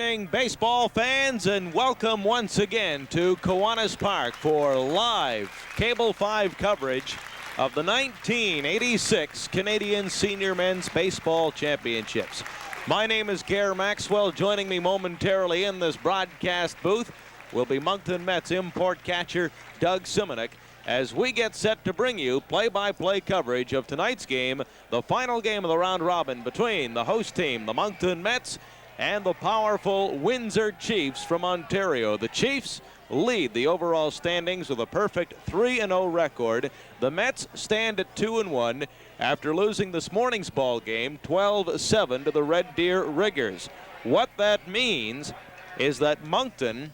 evening, baseball fans, and welcome once again to Kiwanis Park for live Cable 5 coverage of the 1986 Canadian Senior Men's Baseball Championships. My name is Gare Maxwell. Joining me momentarily in this broadcast booth will be Moncton Mets import catcher Doug Simonek as we get set to bring you play-by-play coverage of tonight's game, the final game of the round robin between the host team, the Moncton Mets, and the powerful Windsor Chiefs from Ontario. The Chiefs lead the overall standings with a perfect 3-0 record. The Mets stand at 2-1 after losing this morning's ball game 12-7 to the Red Deer Riggers. What that means is that Moncton,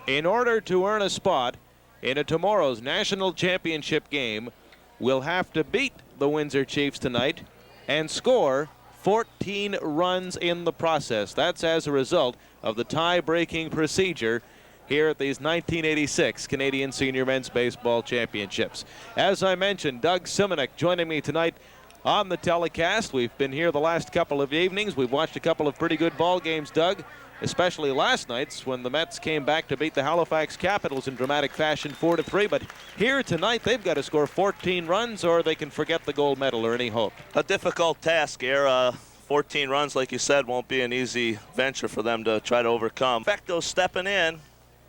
in order to earn a spot in tomorrow's national championship game, will have to beat the Windsor Chiefs tonight and score 14 runs in the process. That's as a result of the tie-breaking procedure here at these 1986 Canadian Senior Men's Baseball Championships. As I mentioned, Doug Simonek joining me tonight on the telecast. We've been here the last couple of evenings. We've watched a couple of pretty good ball games, Doug, especially last night's when the Mets came back to beat the Halifax Capitals in dramatic fashion 4-3. But here tonight, they've got to score 14 runs or they can forget the gold medal or any hope. A difficult task here. 14 runs, like you said, won't be an easy venture for them to try to overcome. Fecto's stepping in.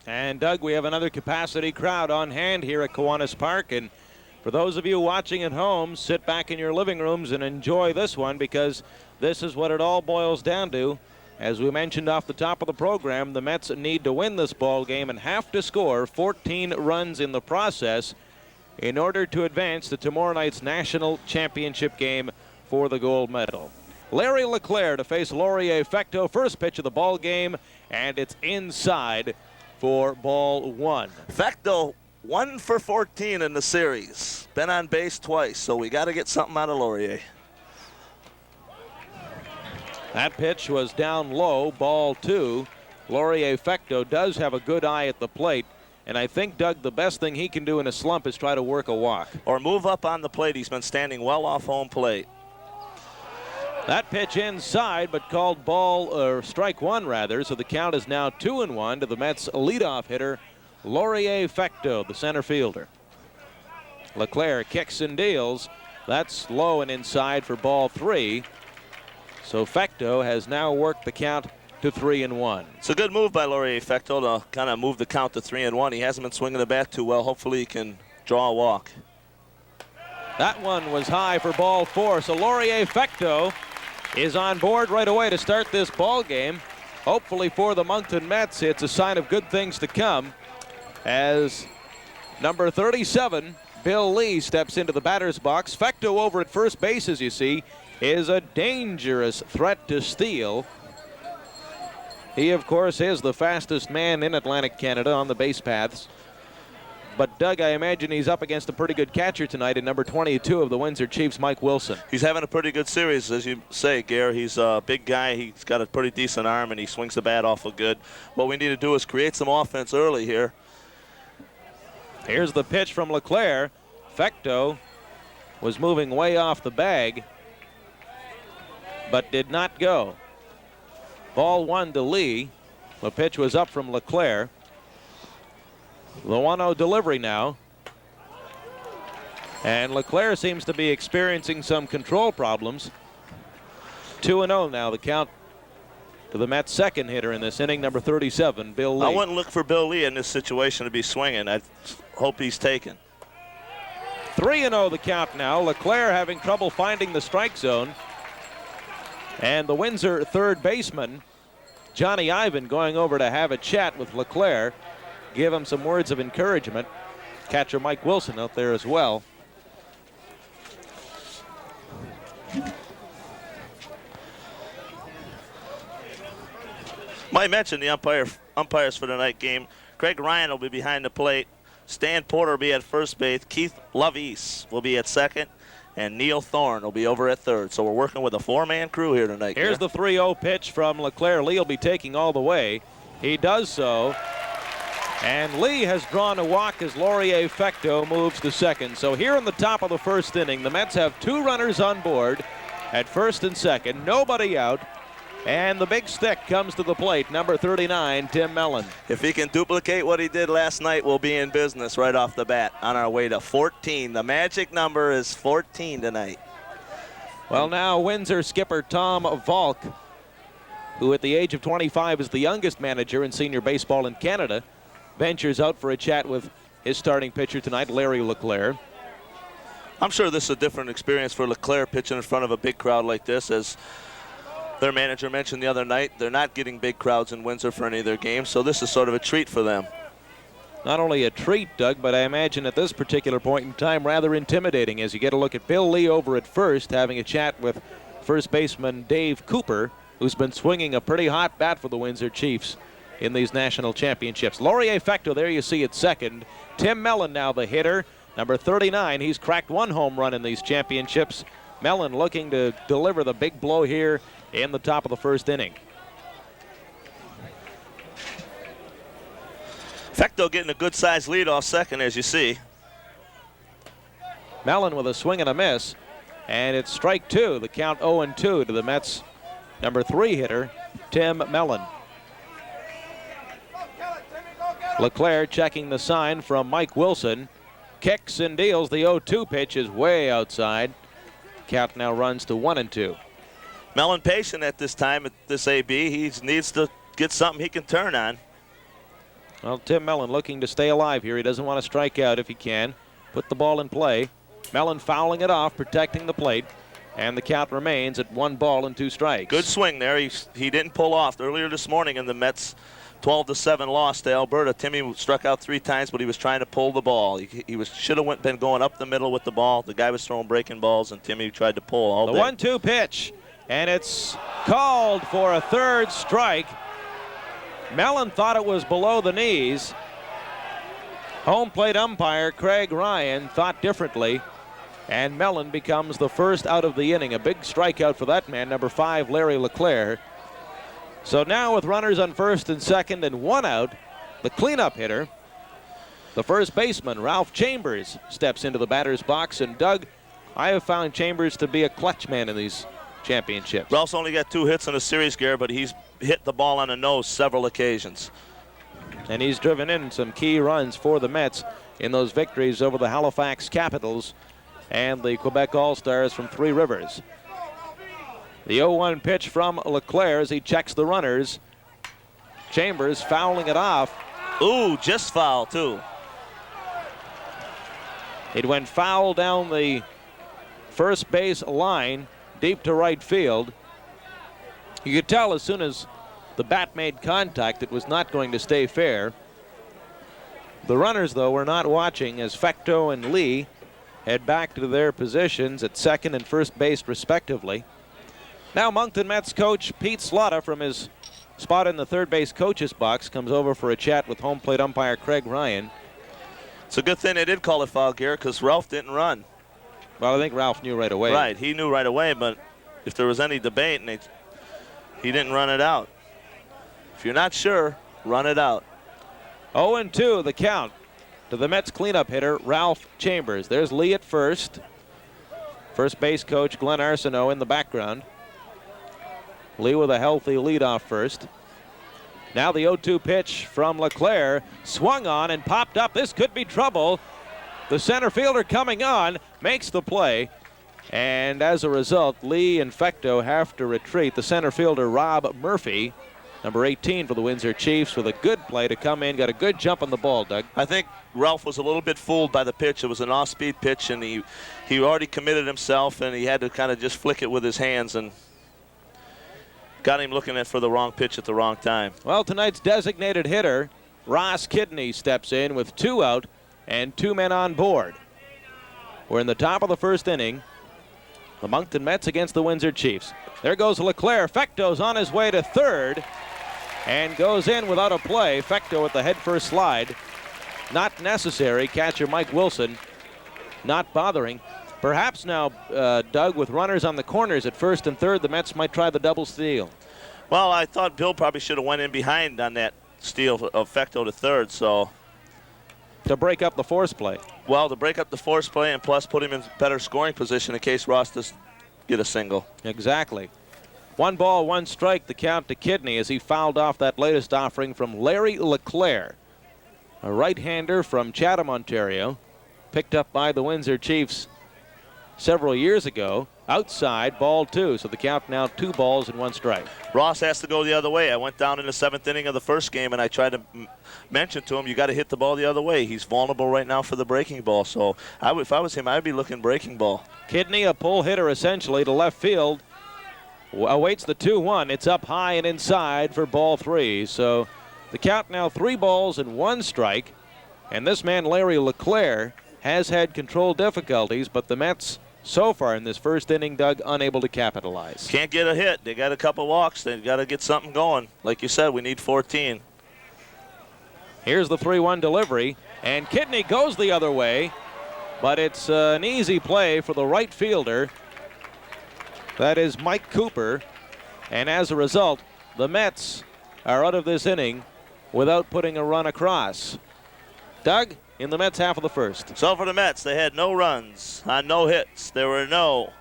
And Doug, we have another capacity crowd on hand here at Kiwanis Park. And for those of you watching at home, sit back in your living rooms and enjoy this one, because this is what it all boils down to. As we mentioned off the top of the program, the Mets need to win this ball game and have to score 14 runs in the process in order to advance to tomorrow night's national championship game for the gold medal. Larry Leclerc to face Laurier Fecteau. First pitch of the ball game, and it's inside for ball one. Fecteau 1 for 14 in the series. Been on base twice, so we got to get something out of Laurier. That pitch was down low, ball two. Laurier Fecteau does have a good eye at the plate, and I think, Doug, the best thing he can do in a slump is try to work a walk. Or move up on the plate. He's been standing well off home plate. That pitch inside, but called ball, or strike one rather, so the count is now 2-1 to the Mets' leadoff hitter, Laurier Fecteau, the center fielder. Leclerc kicks and deals. That's low and inside for ball three. So Fecteau has now worked the count to 3-1. It's a good move by Laurier Fecteau to kind of move the count to 3-1. He hasn't been swinging the bat too well. Hopefully he can draw a walk. That one was high for ball four. So Laurier Fecteau is on board right away to start this ball game. Hopefully for the Moncton Mets, it's a sign of good things to come, as number 37, Bill Lee, steps into the batter's box. Fecteau over at first base, as you see, is a dangerous threat to steal. He, of course, is the fastest man in Atlantic Canada on the base paths. But, Doug, I imagine he's up against a pretty good catcher tonight in number 22 of the Windsor Chiefs, Mike Wilson. He's having a pretty good series, as you say, Gare. He's a big guy. He's got a pretty decent arm, and he swings the bat awful good. What we need to do is create some offense early here. Here's the pitch from Leclerc. Fecteau was moving way off the bag, but did not go. Ball one to Lee. The pitch was up from Leclerc. The 1-0 delivery now. And Leclerc seems to be experiencing some control problems. 2-0 now, the count to the Mets' second hitter in this inning, number 37, Bill Lee. I wouldn't look for Bill Lee in this situation to be swinging. I hope he's taken. 3-0 the count now. Leclerc having trouble finding the strike zone. And the Windsor third baseman, Johnny Ivan, going over to have a chat with Leclerc, give him some words of encouragement. Catcher Mike Wilson out there as well. Might mention the umpires for tonight's game. Craig Ryan will be behind the plate. Stan Porter will be at first base. Keith Loveese will be at second. And Neil Thorne will be over at third. So we're working with a four-man crew here tonight. Here's the 3-0 pitch from Leclerc. Lee will be taking all the way. He does so. And Lee has drawn a walk as Laurier Fecteau moves to second. So here in the top of the first inning, the Mets have two runners on board at first and second. Nobody out. And the big stick comes to the plate, number 39, Tim Mellon. If he can duplicate what he did last night, we'll be in business right off the bat on our way to 14. The magic number is 14 tonight. Well, now Windsor skipper Tom Valk, who at the age of 25 is the youngest manager in senior baseball in Canada, ventures out for a chat with his starting pitcher tonight, Larry LeClaire. I'm sure this is a different experience for LeClaire pitching in front of a big crowd like this. As their manager mentioned the other night, they're not getting big crowds in Windsor for any of their games, so this is sort of a treat for them. Not only a treat, Doug, but I imagine at this particular point in time rather intimidating as you get a look at Bill Lee over at first, having a chat with first baseman Dave Cooper, who's been swinging a pretty hot bat for the Windsor Chiefs in these national championships. Laurier Fecto, there you see at second. Tim Mellon now the hitter, number 39. He's cracked one home run in these championships. Mellon looking to deliver the big blow here in the top of the first inning. Fecto getting a good-sized lead off second, as you see. Mellon with a swing and a miss, and it's strike two. The count 0-2 to the Mets' number 3 hitter, Tim Mellon. LeClaire checking the sign from Mike Wilson. Kicks and deals. The 0-2 pitch is way outside. Count now runs to 1-2. Mellon patient at this time at this AB. He needs to get something he can turn on. Well, Tim Mellon looking to stay alive here. He doesn't want to strike out if he can. Put the ball in play. Mellon fouling it off, protecting the plate. And the count remains at 1 ball and 2 strikes. Good swing there. He didn't pull off. Earlier this morning in the Mets' 12-7 loss to Alberta, Timmy struck out 3 times, but he was trying to pull the ball. He should have been going up the middle with the ball. The guy was throwing breaking balls, and Timmy tried to pull all day. The 1-2 pitch. And it's called for a 3rd strike. Mellon thought it was below the knees. Home plate umpire Craig Ryan thought differently. And Mellon becomes the first out of the inning. A big strikeout for that man, number 5, Larry LeClaire. So now with runners on first and second and 1 out, the cleanup hitter, the first baseman, Ralph Chambers, steps into the batter's box. And Doug, I have found Chambers to be a clutch man in these championships. Ralph's only got 2 hits in the series, Gare, but he's hit the ball on the nose several occasions. And he's driven in some key runs for the Mets in those victories over the Halifax Capitals and the Quebec All-Stars from Three Rivers. The 0-1 pitch from LeClaire as he checks the runners. Chambers fouling it off. Ooh, just foul, too. It went foul down the first base line, deep to right field. You could tell as soon as the bat made contact it was not going to stay fair. The runners, though, were not watching as Fecto and Lee head back to their positions at second and first base, respectively. Now Moncton Mets coach Pete Slotta from his spot in the third base coach's box comes over for a chat with home plate umpire Craig Ryan. It's a good thing they did call it foul, Gare, because Ralph didn't run. Well, I think Ralph knew right away. Right, he knew right away, but if there was any debate, he didn't run it out. If you're not sure, run it out. 0-2 the count to the Mets cleanup hitter, Ralph Chambers. There's Lee at first. First base coach Glenn Arsenault in the background. Lee with a healthy leadoff first. Now the 0-2 pitch from LeClaire. Swung on and popped up. This could be trouble. The center fielder coming on makes the play. And as a result, Lee and Fecto have to retreat. The center fielder, Rob Murphy, number 18 for the Windsor Chiefs, with a good play to come in. Got a good jump on the ball, Doug. I think Ralph was a little bit fooled by the pitch. It was an off-speed pitch, and he already committed himself, and he had to kind of just flick it with his hands and got him looking for the wrong pitch at the wrong time. Well, tonight's designated hitter, Ross Kidney, steps in with 2 out and 2 men on board. We're in the top of the first inning. The Moncton Mets against the Windsor Chiefs. There goes LeClaire. Fecto's on his way to third and goes in without a play. Fecto with the head first slide. Not necessary. Catcher Mike Wilson not bothering. Perhaps now, Doug, with runners on the corners at first and third, the Mets might try the double steal. Well, I thought Bill probably should have went in behind on that steal of Fecto to third, so. To break up the force play. Well, to break up the force play and plus put him in better scoring position in case Ross does get a single. Exactly. 1 ball, 1 strike, the count to Kidney as he fouled off that latest offering from Larry LeClaire, a right-hander from Chatham, Ontario, picked up by the Windsor Chiefs several years ago. Outside, ball 2, so the count now 2 balls and 1 strike. Ross has to go the other way. I went down in the 7th inning of the first game, and I tried to mention to him, you got to hit the ball the other way. He's vulnerable right now for the breaking ball, so if I was him, I'd be looking breaking ball. Kidney, a pull hitter essentially to left field, awaits the 2-1. It's up high and inside for ball 3, so the count now 3 balls and 1 strike, and this man, Larry LeClaire, has had control difficulties, but the Mets so far in this first inning, Doug, unable to capitalize. Can't get a hit. They got a couple walks. They got to get something going. Like you said, we need 14. Here's the 3-1 delivery, and Kidney goes the other way, but it's an easy play for the right fielder. That is Mike Cooper, and as a result, the Mets are out of this inning without putting a run across. Doug, in the Mets half of the first. So for the Mets, they had no runs on no hits. There were no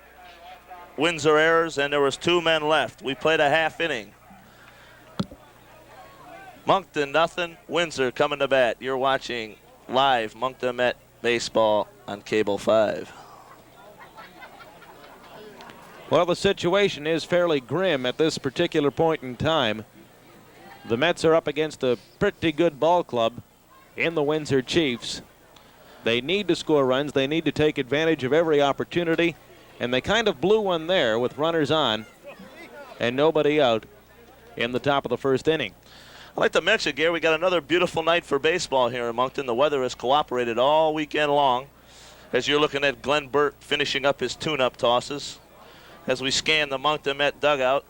Windsor errors, and there was 2 men left. We played a half inning. Moncton nothing, Windsor coming to bat. You're watching live Moncton Met baseball on Cable 5. Well, the situation is fairly grim at this particular point in time. The Mets are up against a pretty good ball club in the Windsor Chiefs. They need to score runs. They need to take advantage of every opportunity, and they kind of blew one there with runners on and nobody out in the top of the first inning. I'd like to mention, Gary, we got another beautiful night for baseball here in Moncton. The weather has cooperated all weekend long as you're looking at Glenn Burt finishing up his tune-up tosses as we scan the Moncton Met dugout.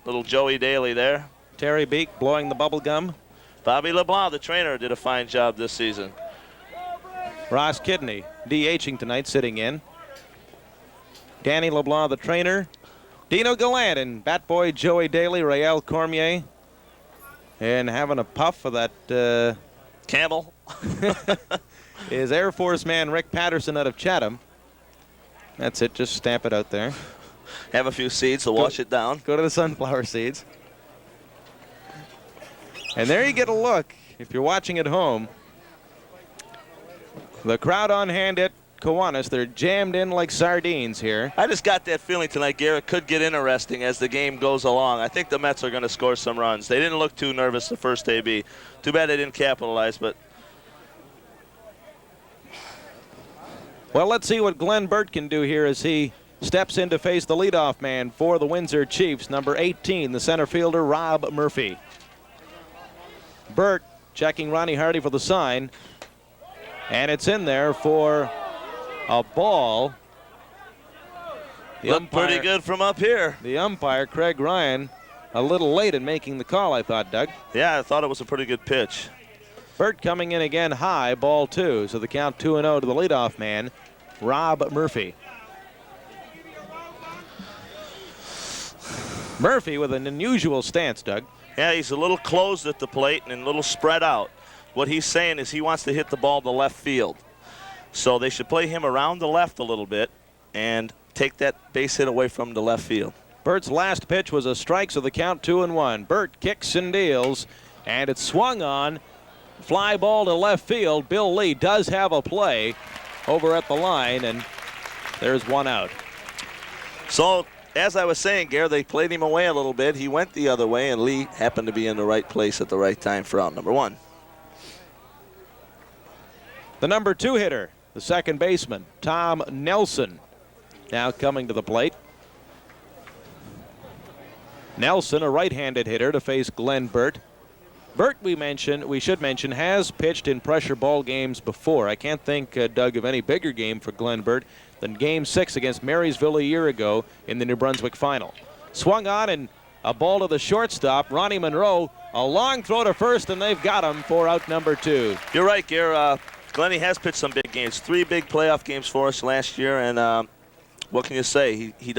Little Joey Daly there. Terry Beek blowing the bubble gum. Bobby LeBlanc, the trainer, did a fine job this season. Ross Kidney DHing tonight, sitting in. Danny LeBlanc, the trainer. Dino Gallant and Bat Boy Joey Daly, Rael Cormier. And having a puff for that Camel. is Air Force man Rick Patterson out of Chatham. That's it, just stamp it out there. Have a few seeds to wash it down. Go to the sunflower seeds. And there you get a look, if you're watching at home. The crowd on hand at Kiwanis, they're jammed in like sardines here. I just got that feeling tonight, Garrett, could get interesting as the game goes along. I think the Mets are going to score some runs. They didn't look too nervous the first AB. Too bad they didn't capitalize, but... Well, let's see what Glenn Burt can do here as he steps in to face the leadoff man for the Windsor Chiefs, number 18, the center fielder, Rob Murphy. Burt checking Ronnie Hardy for the sign, and it's in there for a ball. Looked pretty good from up here. The umpire, Craig Ryan, a little late in making the call, I thought, Doug. Yeah, I thought it was a pretty good pitch. Burt coming in again high, ball 2, so the count 2-0 to the leadoff man, Rob Murphy. Murphy with an unusual stance, Doug. Yeah, he's a little closed at the plate and a little spread out. What he's saying is he wants to hit the ball to left field. So they should play him around the left a little bit and take that base hit away from the left field. Burt's last pitch was a strike, so the count 2-1. Burt kicks and deals, and it's swung on. Fly ball to left field. Bill Lee does have a play over at the line, and there's 1 out. So, as I was saying, Gare, they played him away a little bit. He went the other way, and Lee happened to be in the right place at the right time for out number 1. The number 2 hitter, the second baseman, Tom Nelson, now coming to the plate. Nelson, a right-handed hitter, to face Glenn Burt. Burt, we should mention, has pitched in pressure ball games before. I can't think, Doug, of any bigger game for Glenn Burt than Game 6 against Marysville a year ago in the New Brunswick final. Swung on and a ball to the shortstop, Ronnie Monroe. A long throw to first, and they've got him for out number 2. You're right, Gare. Glenny has pitched some big games. 3 big playoff games for us last year, and what can you say? He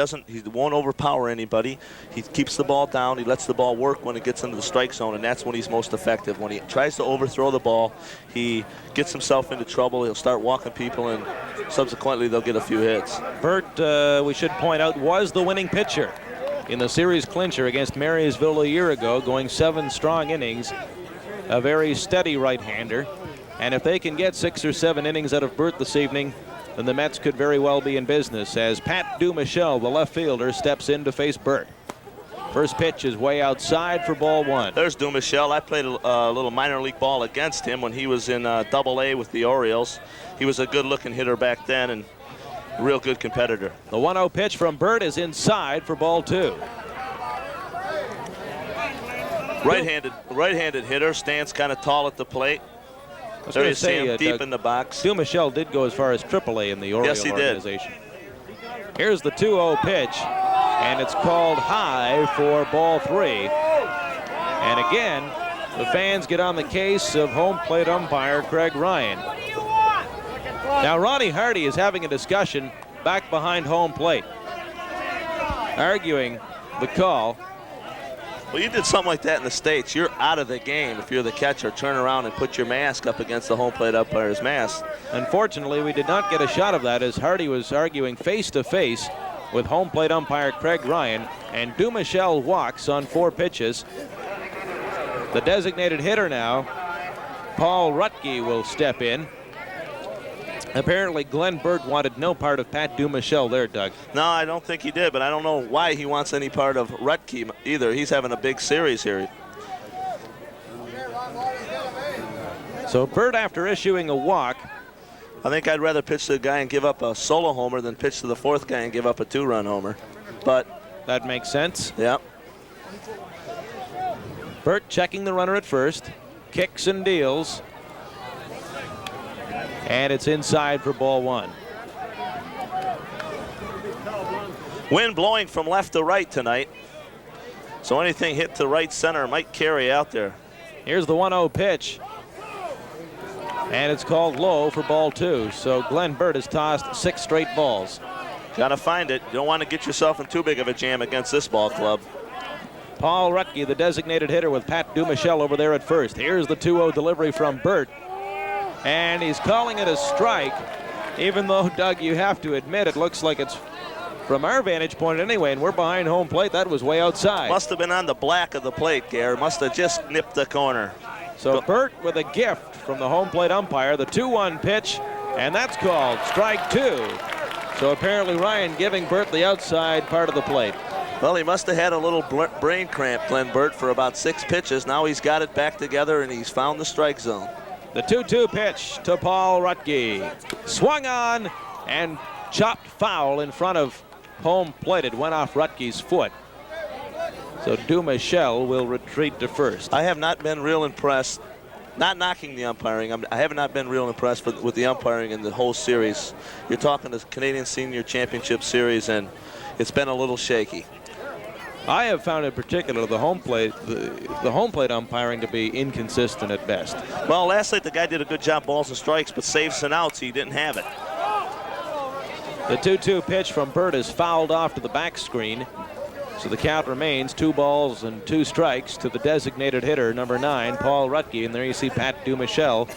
won't overpower anybody. He keeps the ball down. He lets the ball work when it gets into the strike zone, and that's when he's most effective. When he tries to overthrow the ball, he gets himself into trouble. He'll start walking people, and subsequently they'll get a few hits. Burt, we should point out, was the winning pitcher in the series clincher against Marysville a year ago, going 7 strong innings. A very steady right-hander. And if they can get 6 or 7 innings out of Burt this evening, then the Mets could very well be in business as Pat Dumichel, the left fielder, steps in to face Burt. First pitch is way outside for ball 1. There's Dumichel. I played a little minor league ball against him when he was in Double-A with the Orioles. He was a good-looking hitter back then and a real good competitor. The 1-0 pitch from Burt is inside for ball 2. Right-handed hitter, stands kind of tall at the plate. There you see him deep in the box. Dumichel did go as far as AAA in the Orioles organization. Here's the 2-0 pitch, and it's called high for ball 3. And again, the fans get on the case of home plate umpire Craig Ryan. Now Ronnie Hardy is having a discussion back behind home plate, arguing the call. Well, you did something like that in the States, you're out of the game if you're the catcher. Turn around and put your mask up against the home plate umpire's mask. Unfortunately, we did not get a shot of that as Hardy was arguing face-to-face with home plate umpire Craig Ryan, and Dumichel walks on 4 pitches. The designated hitter now, Paul Rutke, will step in. Apparently, Glenn Burt wanted no part of Pat Dumichel there, Doug. No, I don't think he did, but I don't know why he wants any part of Rutke either. He's having a big series here. So Burt, after issuing a walk, I think I'd rather pitch to the guy and give up a solo homer than pitch to the 4th guy and give up a 2-run homer. But that makes sense. Yep. Burt checking the runner at first, kicks and deals. And it's inside for ball 1. Wind blowing from left to right tonight. So anything hit to right center might carry out there. Here's the 1-0 pitch. And it's called low for ball 2. So Glenn Burt has tossed 6 straight balls. Got to find it. You don't want to get yourself in too big of a jam against this ball club. Paul Rutke, the designated hitter, with Pat Dumichel over there at first. Here's the 2-0 delivery from Burt. And he's calling it a strike, even though, Doug, you have to admit it looks like it's, from our vantage point anyway, and we're behind home plate, that was way outside. Must have been on the black of the plate, Gare. Must have just nipped the corner. So Burt with a gift from the home plate umpire, the 2-1 pitch, and that's called strike 2. So apparently Ryan giving Burt the outside part of the plate. Well, he must have had a little brain cramp, Glenn Burt, for about 6 pitches. Now he's got it back together, and he's found the strike zone. The 2-2 pitch to Paul Rutke. Swung on and chopped foul in front of home plate. It went off Rutke's foot. So Dumichel will retreat to first. I have not been real impressed, not knocking the umpiring. I have not been real impressed with the umpiring in the whole series. You're talking the Canadian Senior Championship Series, and it's been a little shaky. I have found in particular the home plate umpiring to be inconsistent at best. Well, last night the guy did a good job, balls and strikes, but saves and outs, he didn't have it. The 2-2 pitch from Burt is fouled off to the back screen. So the count remains 2 balls and 2 strikes to the designated hitter, number 9, Paul Rutke. And there you see Pat Dumichel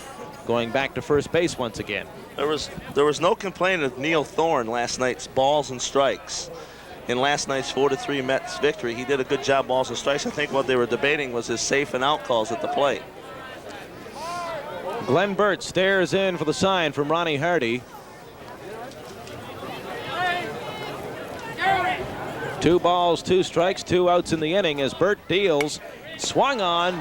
going back to first base once again. There was no complaint of Neil Thorne last night's balls and strikes. In last night's 4-3 Mets victory, he did a good job balls and strikes. I think what they were debating was his safe and out calls at the plate. Glenn Burt stares in for the sign from Ronnie Hardy. 2 balls, 2 strikes, 2 outs in the inning as Burt deals. Swung on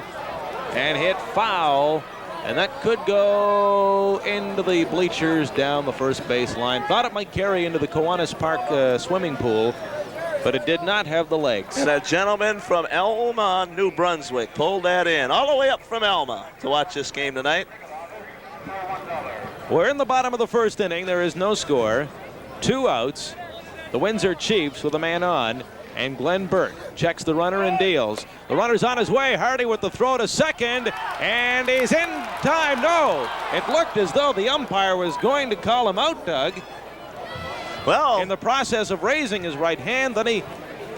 and hit foul. And that could go into the bleachers down the first base line. Thought it might carry into the Kiwanis Park swimming pool, but it did not have the legs. And a gentleman from Elma, New Brunswick, pulled that in all the way up from Elma to watch this game tonight. We're in the bottom of the first inning. There is no score. 2 outs. The Windsor Chiefs with a man on. And Glenn Burt checks the runner and deals. The runner's on his way. Hardy with the throw to second. And he's in time. No. It looked as though the umpire was going to call him out, Doug. Well, in the process of raising his right hand, then he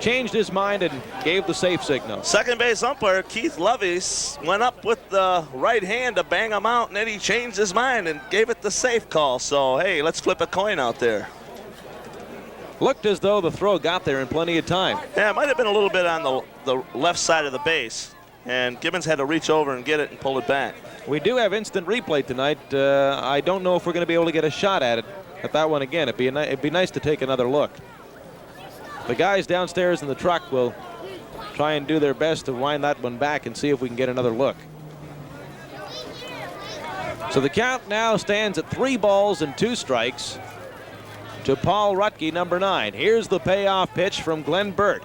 changed his mind and gave the safe signal. Second base umpire Keith Lovies went up with the right hand to bang him out, and then he changed his mind and gave it the safe call. So, hey, let's flip a coin out there. Looked as though the throw got there in plenty of time. Yeah, it might have been a little bit on the left side of the base, and Gibbons had to reach over and get it and pull it back. We do have instant replay tonight. I don't know if we're going to be able to get a shot at it, at that one again. It'd be nice to take another look. The guys downstairs in the truck will try and do their best to wind that one back and see if we can get another look. So the count now stands at 3 balls and 2 strikes to Paul Rutke, number 9. Here's the payoff pitch from Glenn Burt.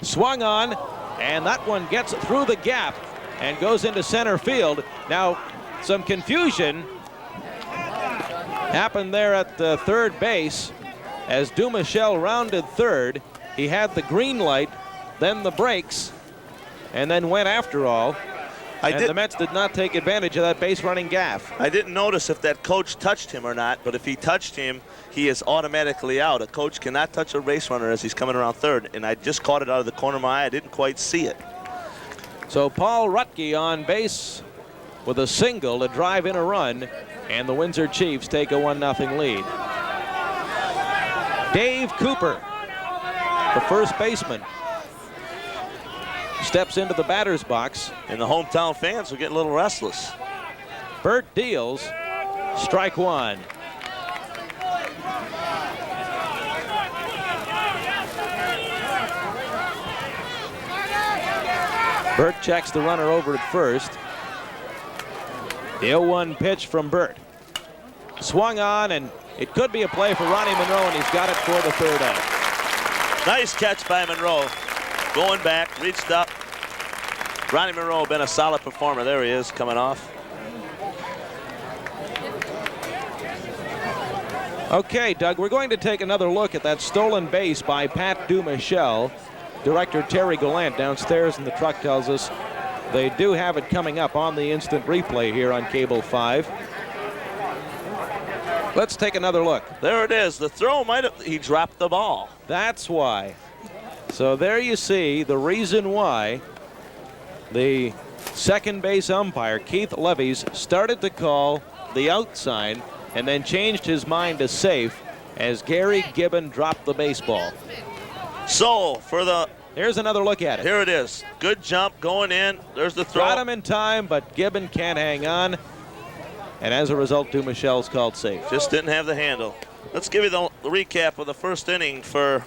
Swung on, and that one gets through the gap and goes into center field. Now, some confusion happened there at third base as Dumichel rounded third. He had the green light, then the brakes, and then went after all. The Mets did not take advantage of that base running gaff. I didn't notice if that coach touched him or not, but if he touched him, he is automatically out. A coach cannot touch a base runner as he's coming around third, and I just caught it out of the corner of my eye. I didn't quite see it. So Paul Rutke on base with a single to drive in a run, and the Windsor Chiefs take a 1-0 lead. Dave Cooper, the first baseman, steps into the batter's box. And the hometown fans are getting a little restless. Burt deals, strike 1. Burt checks the runner over at first. The 0-1 pitch from Burt. Swung on, and it could be a play for Ronnie Monroe, and he's got it for the third out. Nice catch by Monroe. Going back, reached up. Ronnie Monroe been a solid performer. There he is, coming off. Okay, Doug, we're going to take another look at that stolen base by Pat Dumichel. Director Terry Gallant downstairs in the truck tells us they do have it coming up on the instant replay here on Cable 5. Let's take another look. There it is. The throw he dropped the ball. That's why. So there you see the reason why the second base umpire, Keith Levies, started to call the out sign and then changed his mind to safe as Gary Gibbon dropped the baseball. So here's another look at it. Here it is. Good jump going in. There's the throw. Got him in time, but Gibbon can't hang on. And as a result, Dumichel's called safe. Just didn't have the handle. Let's give you the recap of the first inning for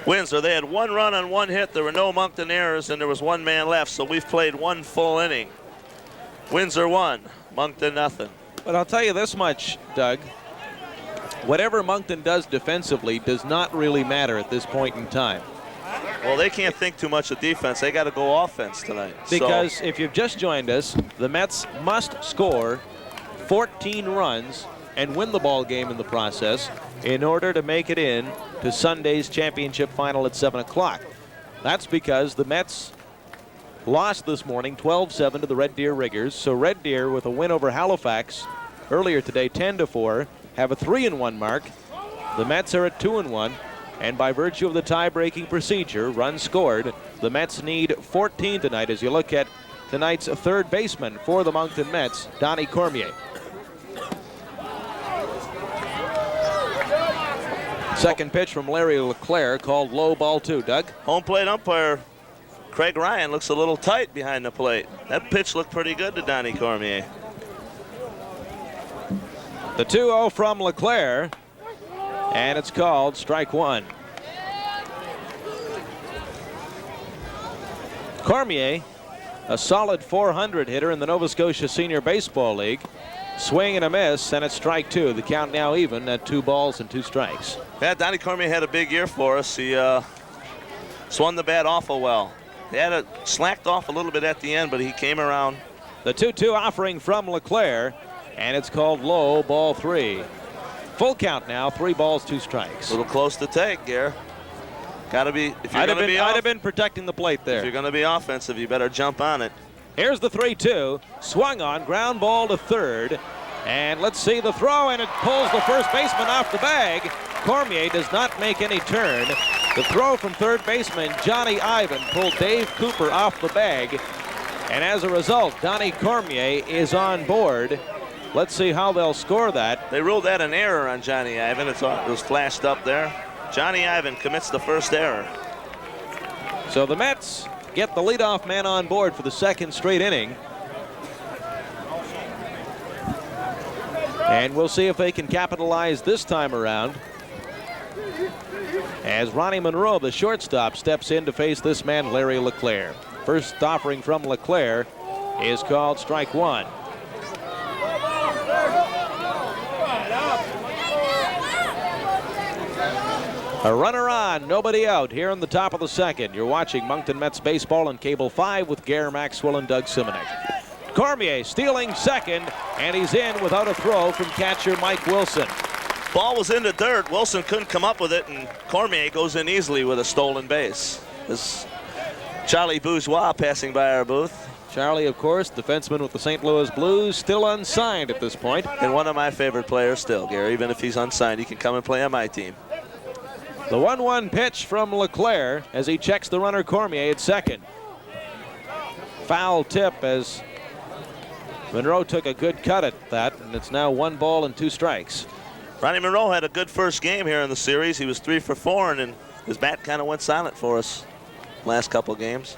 Windsor. They had 1 run on 1 hit. There were no Moncton errors, and there was 1 man left. So we've played 1 full inning. Windsor 1, Moncton nothing. But I'll tell you this much, Doug. Whatever Moncton does defensively does not really matter at this point in time. Well, they can't think too much of defense. They got to go offense tonight. Because if you've just joined us, the Mets must score 14 runs and win the ball game in the process in order to make it in to Sunday's championship final at 7 o'clock. That's because the Mets lost this morning 12-7 to the Red Deer Riggers. So Red Deer, with a win over Halifax earlier today, 10-4, have a 3-1 mark. The Mets are at 2-1. And by virtue of the tie-breaking procedure, runs scored, the Mets need 14 tonight as you look at tonight's third baseman for the Moncton Mets, Donnie Cormier. Second pitch from Larry LeClaire called low, ball 2. Doug? Home plate umpire Craig Ryan looks a little tight behind the plate. That pitch looked pretty good to Donnie Cormier. The 2-0 from LeClaire. And it's called strike 1. Cormier, a solid 400 hitter in the Nova Scotia Senior Baseball League. Swing and a miss, and it's strike 2. The count now even at 2 balls and 2 strikes. Yeah, Donnie Cormier had a big year for us. He swung the bat awful well. He had it slacked off a little bit at the end, but he came around. The 2-2 offering from LeClaire, and it's called low, ball 3. Full count now, 3 balls, 2 strikes. A little close to take, Gare. Gotta be, if you're gonna be I'd have been protecting the plate there. If you're gonna be offensive, you better jump on it. Here's the 3-2, swung on, ground ball to third. And let's see the throw, and it pulls the first baseman off the bag. Cormier does not make any turn. The throw from third baseman Johnny Ivan pulled Dave Cooper off the bag. And as a result, Donnie Cormier is on board Let's see how they'll score that. They ruled that an error on Johnny Ivan. It was flashed up there. Johnny Ivan commits the first error. So the Mets get the leadoff man on board for the second straight inning. And we'll see if they can capitalize this time around, as Ronnie Monroe, the shortstop, steps in to face this man, Larry LeClaire. First offering from LeClaire is called strike one. A runner on, nobody out here in the top of the second. You're watching Moncton Mets baseball on Cable 5 with Gare Maxwell and Doug Simonek. Cormier stealing second, and he's in without a throw from catcher Mike Wilson. Ball was in the dirt. Wilson couldn't come up with it, and Cormier goes in easily with a stolen base. This Charlie Bourgeois passing by our booth. Charlie, of course, defenseman with the St. Louis Blues, still unsigned at this point. And one of my favorite players still, Gary. Even if he's unsigned, he can come and play on my team. The 1-1 pitch from LeClaire as he checks the runner Cormier at second. Foul tip as Monroe took a good cut at that, and it's now 1 ball and 2 strikes. Ronnie Monroe had a good first game here in the series. He was 3 for 4, and his bat kind of went silent for us last couple games.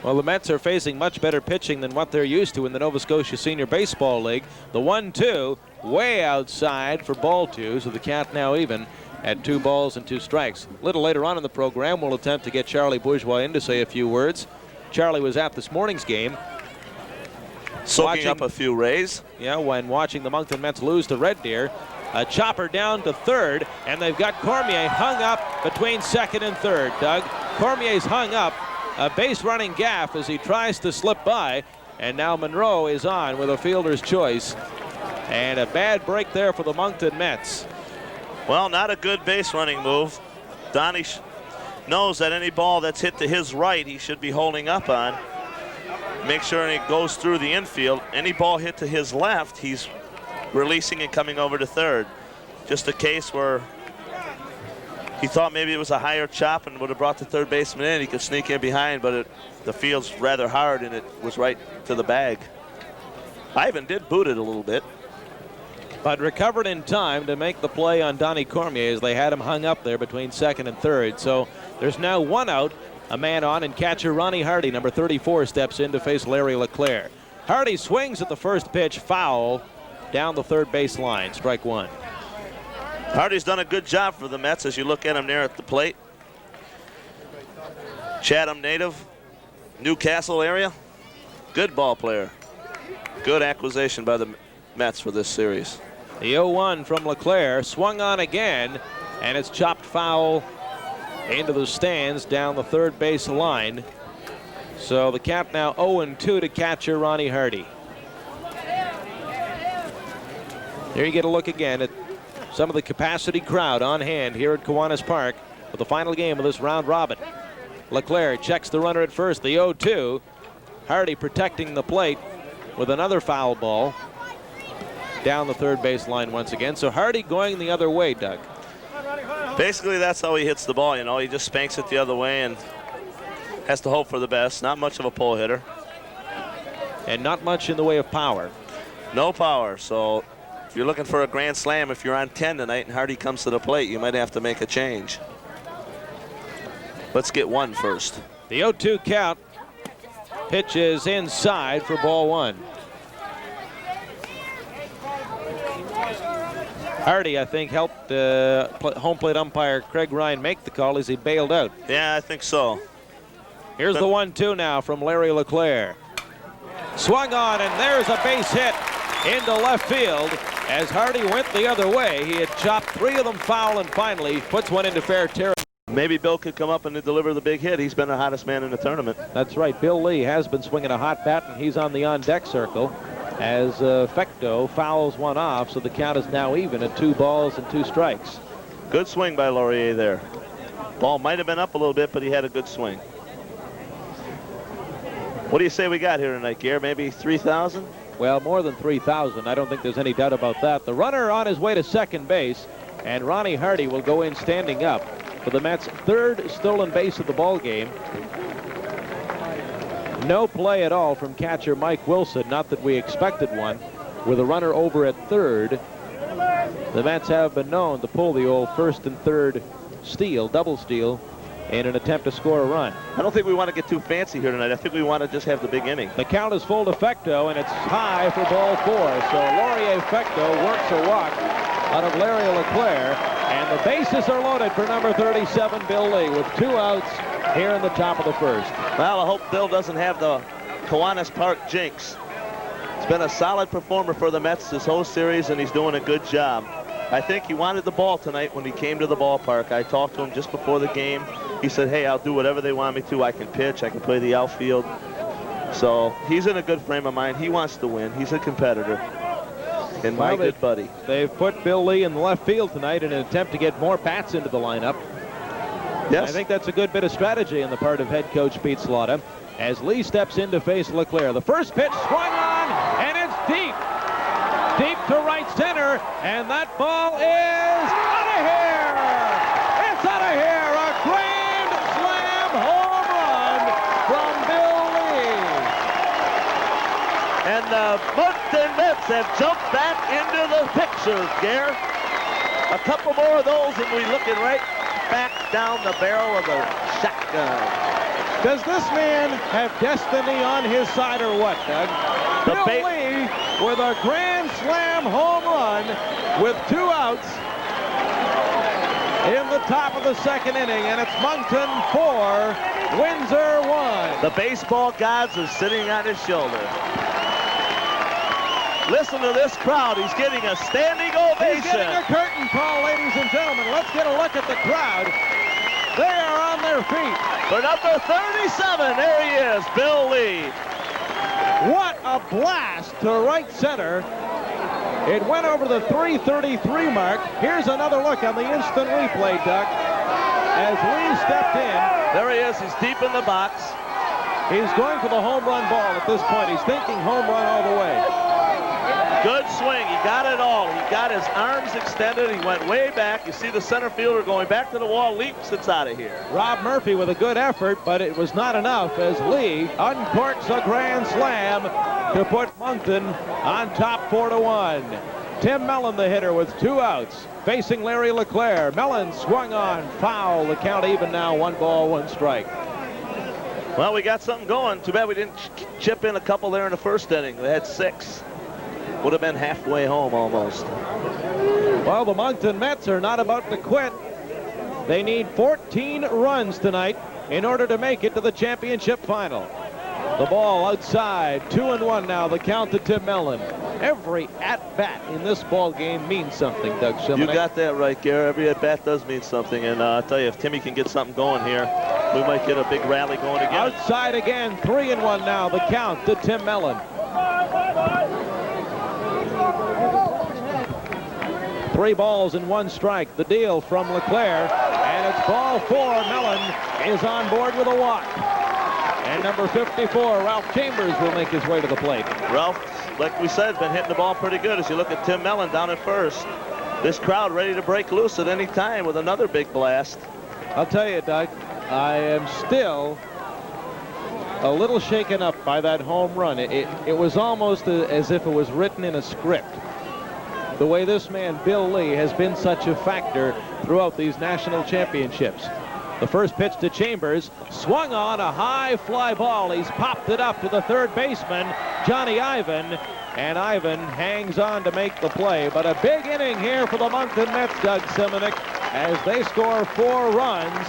Well, the Mets are facing much better pitching than what they're used to in the Nova Scotia Senior Baseball League. The 1-2 way outside for ball 2, so the count now even at 2 balls and 2 strikes. A little later on in the program, we'll attempt to get Charlie Bourgeois in to say a few words. Charlie was at this morning's game, soaking up a few rays. Yeah, when watching the Moncton Mets lose to Red Deer. A chopper down to third, and they've got Cormier hung up between second and third. Doug, Cormier's hung up, a base running gaff as he tries to slip by, and now Monroe is on with a fielder's choice. And a bad break there for the Moncton Mets. Well, not a good base running move. Donnie knows that any ball that's hit to his right, he should be holding up on. Make sure it goes through the infield. Any ball hit to his left, he's releasing and coming over to third. Just a case where he thought maybe it was a higher chop and would have brought the third baseman in. He could sneak in behind, but the field's rather hard and it was right to the bag. Ivan did boot it a little bit, but recovered in time to make the play on Donnie Cormier as they had him hung up there between second and third. So there's now 1 out, a man on, and catcher Ronnie Hardy, number 34, steps in to face Larry LeClaire. Hardy swings at the first pitch, foul down the third base line, strike 1. Hardy's done a good job for the Mets as you look at him there at the plate. Chatham native, Newcastle area, good ball player. Good acquisition by the Mets for this series. The 0-1 from LeClaire, swung on again, and it's chopped foul into the stands down the third base line. So the count now 0-2 to catcher Ronnie Hardy. Here you get a look again at some of the capacity crowd on hand here at Kiwanis Park for the final game of this round robin. LeClaire checks the runner at first, the 0-2. Hardy protecting the plate with another foul ball down the third base line once again. So Hardy going the other way, Doug. Basically, that's how he hits the ball, you know. He just spanks it the other way and has to hope for the best. Not much of a pull hitter. And not much in the way of power. No power, so if you're looking for a grand slam, if you're on 10 tonight and Hardy comes to the plate, you might have to make a change. Let's get 1 first. The 0-2 count. Pitch is inside for ball 1. Hardy, I think, helped home plate umpire Craig Ryan make the call as he bailed out. Yeah, I think so. Here's the 1-2 now from Larry LeClaire. Swung on, and there's a base hit into left field as Hardy went the other way. He had chopped 3 of them foul and finally puts one into fair territory. Maybe Bill could come up and deliver the big hit. He's been the hottest man in the tournament. That's right. Bill Lee has been swinging a hot bat, and he's on the on-deck circle as Fecto fouls one off, so the count is now even at 2 balls and 2 strikes. Good swing by Laurier there. Ball might have been up a little bit, but he had a good swing. What do you say we got here tonight, Gare? Maybe 3,000? Well, more than 3,000. I don't think there's any doubt about that. The runner on his way to second base, and Ronnie Hardy will go in standing up for the Mets' 3rd stolen base of the ball game. No play at all from catcher Mike Wilson, not that we expected one. with a runner over at third. The Mets have been known to pull the old first and third steal, double steal, in an attempt to score a run. I don't think we want to get too fancy here tonight. I think we want to just have the big inning. The count is full to Fecto, and it's high for ball 4. So Laurier Fecto works a walk out of Larry Leclerc, and the bases are loaded for number 37, Bill Lee, with 2 outs here in the top of the first. Well, I hope Bill doesn't have the Kiwanis Park jinx. He's been a solid performer for the Mets this whole series, and he's doing a good job. I think he wanted the ball tonight when he came to the ballpark. I talked to him just before the game. He said, hey, I'll do whatever they want me to. I can pitch. I can play the outfield. So he's in a good frame of mind. He wants to win. He's a competitor. And my good buddy. They've put Bill Lee in the left field tonight in an attempt to get more bats into the lineup. Yes. I think that's a good bit of strategy on the part of head coach Pete Slotta as Lee steps in to face Leclerc. The first pitch swung on, and it's deep. Deep to right center, and that ball is out of here. It's out of here. A grand slam home run from Bill Lee. And the Moncton Mets have jumped back into the picture, Gare. A couple more of those, and we're looking right back down the barrel of the shotgun. Does this man have destiny on his side or what, Doug? Bill Lee with a grand slam home run with 2 outs in the top of the second inning, and it's Moncton 4, Windsor 1. The baseball gods are sitting on his shoulder. Listen to this crowd. He's getting a standing ovation. He's getting a curtain call, ladies and gentlemen. Let's get a look at the crowd. They are on their feet. For number 37, there he is, Bill Lee. What a blast to right center. It went over the 333 mark. Here's another look on the instant replay, Doug. As Lee stepped in. There he is. He's deep in the box. He's going for the home run ball at this point. He's thinking home run all the way. Good swing. He got it all. He got his arms extended. He went way back. You see the center fielder going back to the wall, leaps, it's out of here. Rob Murphy with a good effort, but it was not enough as Lee uncorks a grand slam to put Moncton on top 4-1. Tim Mellon, the hitter, with 2 outs, facing Larry Leclerc. Mellon swung on, foul. The count even now, 1 ball, 1 strike. Well, we got something going. Too bad we didn't chip in a couple there in the first inning. They had 6. Would have been halfway home almost. Well, the Moncton Mets are not about to quit. They need 14 runs tonight in order to make it to the championship final. The ball outside, 2-1 now, the count to Tim Mellon. Every at-bat in this ball game means something, Doug Shimonek. You got that right, Gare. Every at-bat does mean something, and I'll tell you, if Timmy can get something going here, we might get a big rally going again. Outside again, 3-1 now, the count to Tim Mellon. 3 balls and 1 strike. The deal from Leclerc, and it's ball 4. Mellon is on board with a walk. And number 54, Ralph Chambers, will make his way to the plate. Ralph, like we said, been hitting the ball pretty good. As you look at Tim Mellon down at first, this crowd ready to break loose at any time with another big blast. I'll tell you, Doug, I am still a little shaken up by that home run. It was almost as if it was written in a script. The way this man, Bill Lee, has been such a factor throughout these national championships. The first pitch to Chambers, swung on a high fly ball. He's popped it up to the third baseman, Johnny Ivan, and Ivan hangs on to make the play. But a big inning here for the Moncton Mets, Doug Shimonek, as they score 4 runs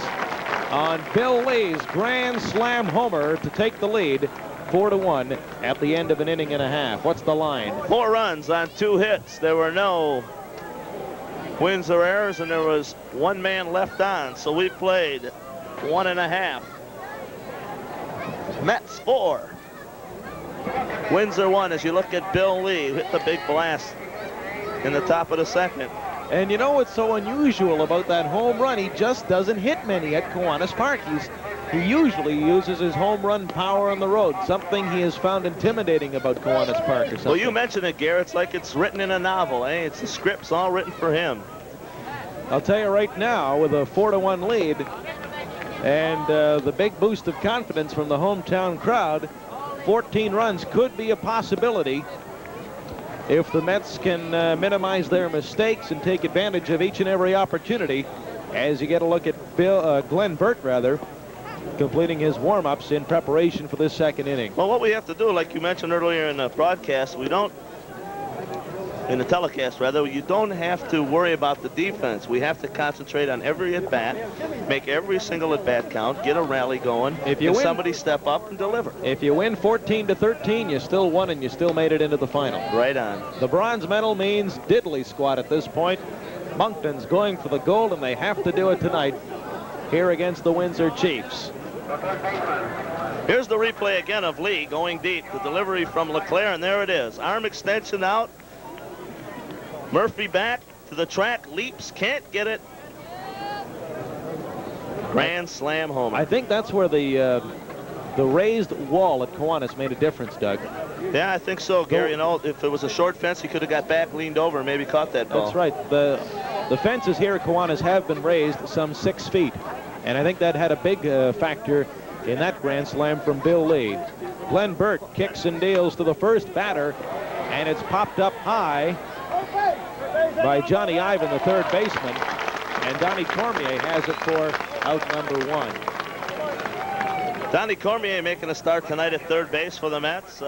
on Bill Lee's grand slam homer to take the lead 4-1 at the end of an inning and a half. What's the line? 4 runs on 2 hits. There were no wins or errors, and there was 1 man left on. So we played 1.5. Mets 4. Windsor 1. As you look at Bill Lee, hit the big blast in the top of the second. And you know what's so unusual about that home run? He just doesn't hit many at Kiwanis Park. He usually uses his home run power on the road, something he has found intimidating about Kiwanis Park or something. Well, you mentioned it, Garrett. It's like it's written in a novel, eh? It's the script's all written for him. I'll tell you right now, with a 4-1 lead and the big boost of confidence from the hometown crowd, 14 runs could be a possibility if the Mets can minimize their mistakes and take advantage of each and every opportunity, as you get a look at Glenn Burt, completing his warm-ups in preparation for this second inning. Well, what we have to do, like you mentioned earlier in the broadcast, in the telecast rather, you don't have to worry about the defense. We have to concentrate on every at-bat, make every single at-bat count, get a rally going, and somebody step up and deliver. If you win 14-13, you still won and you still made it into the final. Right on. The bronze medal means diddly squat at this point. Moncton's going for the gold, and they have to do it tonight here against the Windsor Chiefs. Here's the replay again of Lee going deep. The delivery from LeClaire, and there it is. Arm extension out. Murphy back to the track, leaps, can't get it. Grand slam home. I think that's where the raised wall at Kiwanis made a difference, Doug. Yeah, I think so, Gary. You know, if it was a short fence, he could have got back, leaned over, and maybe caught that ball. That's right. The fences here at Kiwanis have been raised some 6 feet, and I think that had a big factor in that grand slam from Bill Lee. Glenn Burt kicks and deals to the first batter, and it's popped up high by Johnny Ivan, the third baseman, and Donnie Cormier has it for out number 1. Donnie Cormier making a start tonight at third base for the Mets.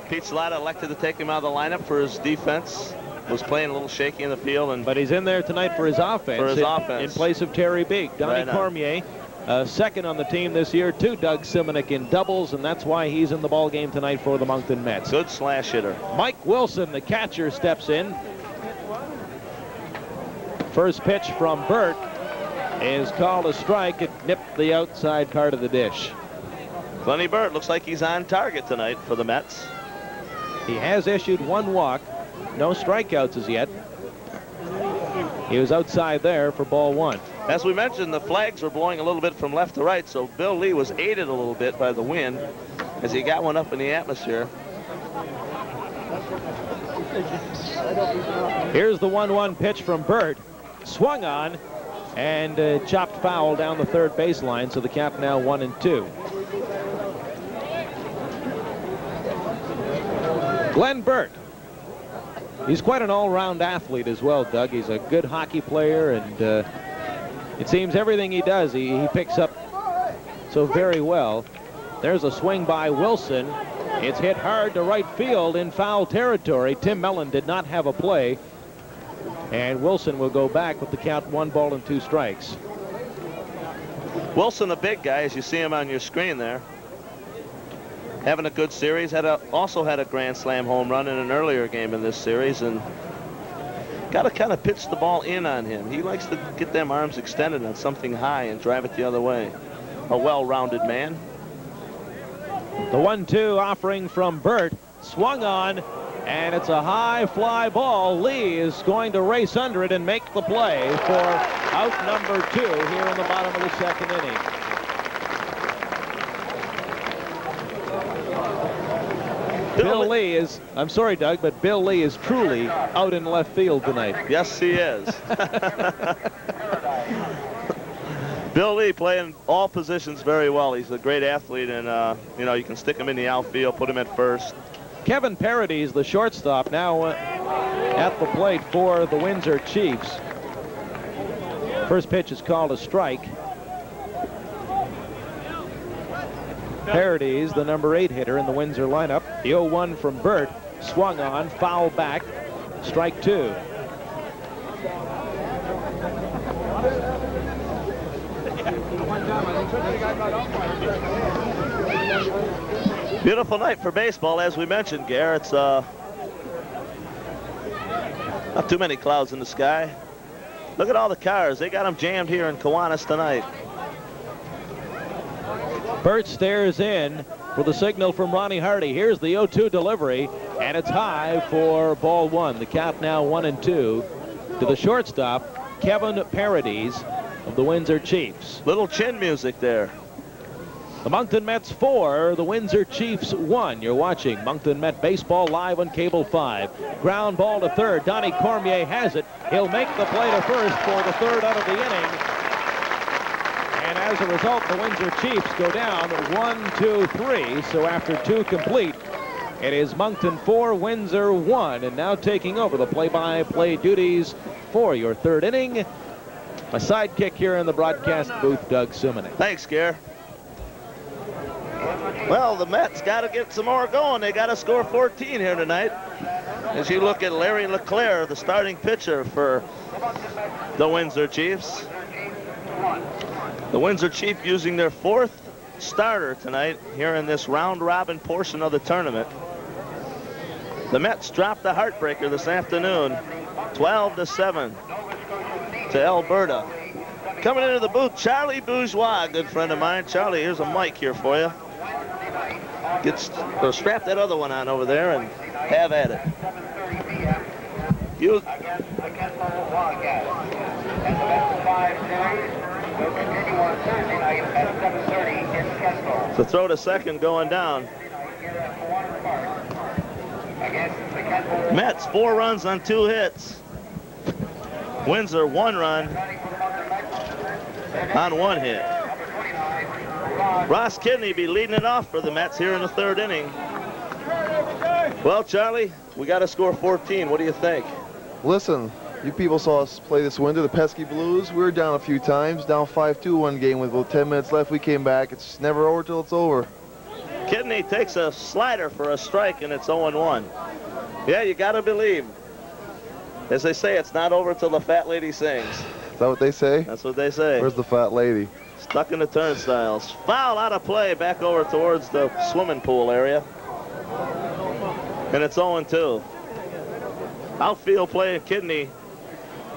Pete Slata elected to take him out of the lineup for his defense. Was playing a little shaky in the field, but he's in there tonight for his offense. In place of Terry Beek. Donnie Cormier, second on the team this year to Doug Simonik in doubles, and that's why he's in the ball game tonight for the Moncton Mets. Good slash hitter. Mike Wilson, the catcher, steps in. First pitch from Burt is called a strike. It nipped the outside part of the dish. Glenny Burt looks like he's on target tonight for the Mets. He has issued 1 walk. No strikeouts as yet. He was outside there for ball 1. As we mentioned, the flags were blowing a little bit from left to right, so Bill Lee was aided a little bit by the wind as he got one up in the atmosphere. Here's the 1-1 pitch from Burt. Swung on and chopped foul down the third baseline, so the count now 1-2. Glenn Burt. He's quite an all-round athlete as well, Doug. He's a good hockey player, and it seems everything he does, he picks up so very well. There's a swing by Wilson. It's hit hard to right field in foul territory. Tim Mellon did not have a play, and Wilson will go back with the count 1 ball and 2 strikes. Wilson, a big guy, as you see him on your screen there. Having a good series. Also had a grand slam home run in an earlier game in this series, and got to kind of pitch the ball in on him. He likes to get them arms extended on something high and drive it the other way. A well-rounded man. The 1-2 offering from Burt. Swung on, and it's a high fly ball. Lee is going to race under it and make the play for out number 2 here in the bottom of the second inning. Bill Lee is, I'm sorry, Doug, but Bill Lee is truly out in left field tonight. Yes, he is. Bill Lee playing all positions very well. He's a great athlete, and, you know, you can stick him in the outfield, put him at first. Kevin Paradis, the shortstop, now at the plate for the Windsor Chiefs. First pitch is called a strike. Paradis, the number 8 hitter in the Windsor lineup. The 0-1 from Burt, swung on, foul back, strike 2. Beautiful night for baseball, as we mentioned, Gare. It's not too many clouds in the sky. Look at all the cars. They got them jammed here in Kiwanis tonight. Burt stares in for the signal from Ronnie Hardy. Here's the 0-2 delivery, and it's high for ball 1. The count now 1-2 to the shortstop, Kevin Paradis of the Windsor Chiefs. Little chin music there. The Moncton Mets 4, the Windsor Chiefs 1. You're watching Moncton Met Baseball live on Cable 5. Ground ball to third. Donnie Cormier has it. He'll make the play to first for the third out of the inning. And as a result, the Windsor Chiefs go down 1-2-3. So after 2 complete, It is Moncton 4, Windsor 1, and now taking over the play-by-play duties for your third inning. My sidekick here in the broadcast booth, Doug Simonet. Thanks, Gare. Well, the Mets got to get some more going. They got to score 14 here tonight. As you look at Larry LeClaire, the starting pitcher for the Windsor Chiefs. The Windsor Chiefs using their fourth starter tonight here in this round-robin portion of the tournament. The Mets dropped the heartbreaker this afternoon, 12-7 to Alberta. Coming into the booth, Charlie Bourgeois, good friend of mine. Charlie, here's a mic here for you. Strap that other one on over there and have at it. You. The throw to second going down. Mets 4 runs on 2 hits. Windsor 1 run on 1 hit. Ross Kidney be leading it off for the Mets here in the third inning. Well, Charlie, we got to score 14. What do you think? Listen, you people saw us play this winter, the pesky Blues. We were down a few times, down 5-2 one game with about 10 minutes left. We came back. It's never over till it's over. Kidney takes a slider for a strike, and it's 0-1. Yeah, you got to believe. As they say, it's not over till the fat lady sings. Is that what they say? That's what they say. Where's the fat lady? Stuck in the turnstiles. Foul out of play back over towards the swimming pool area. And it's 0-2. Outfield playing Kidney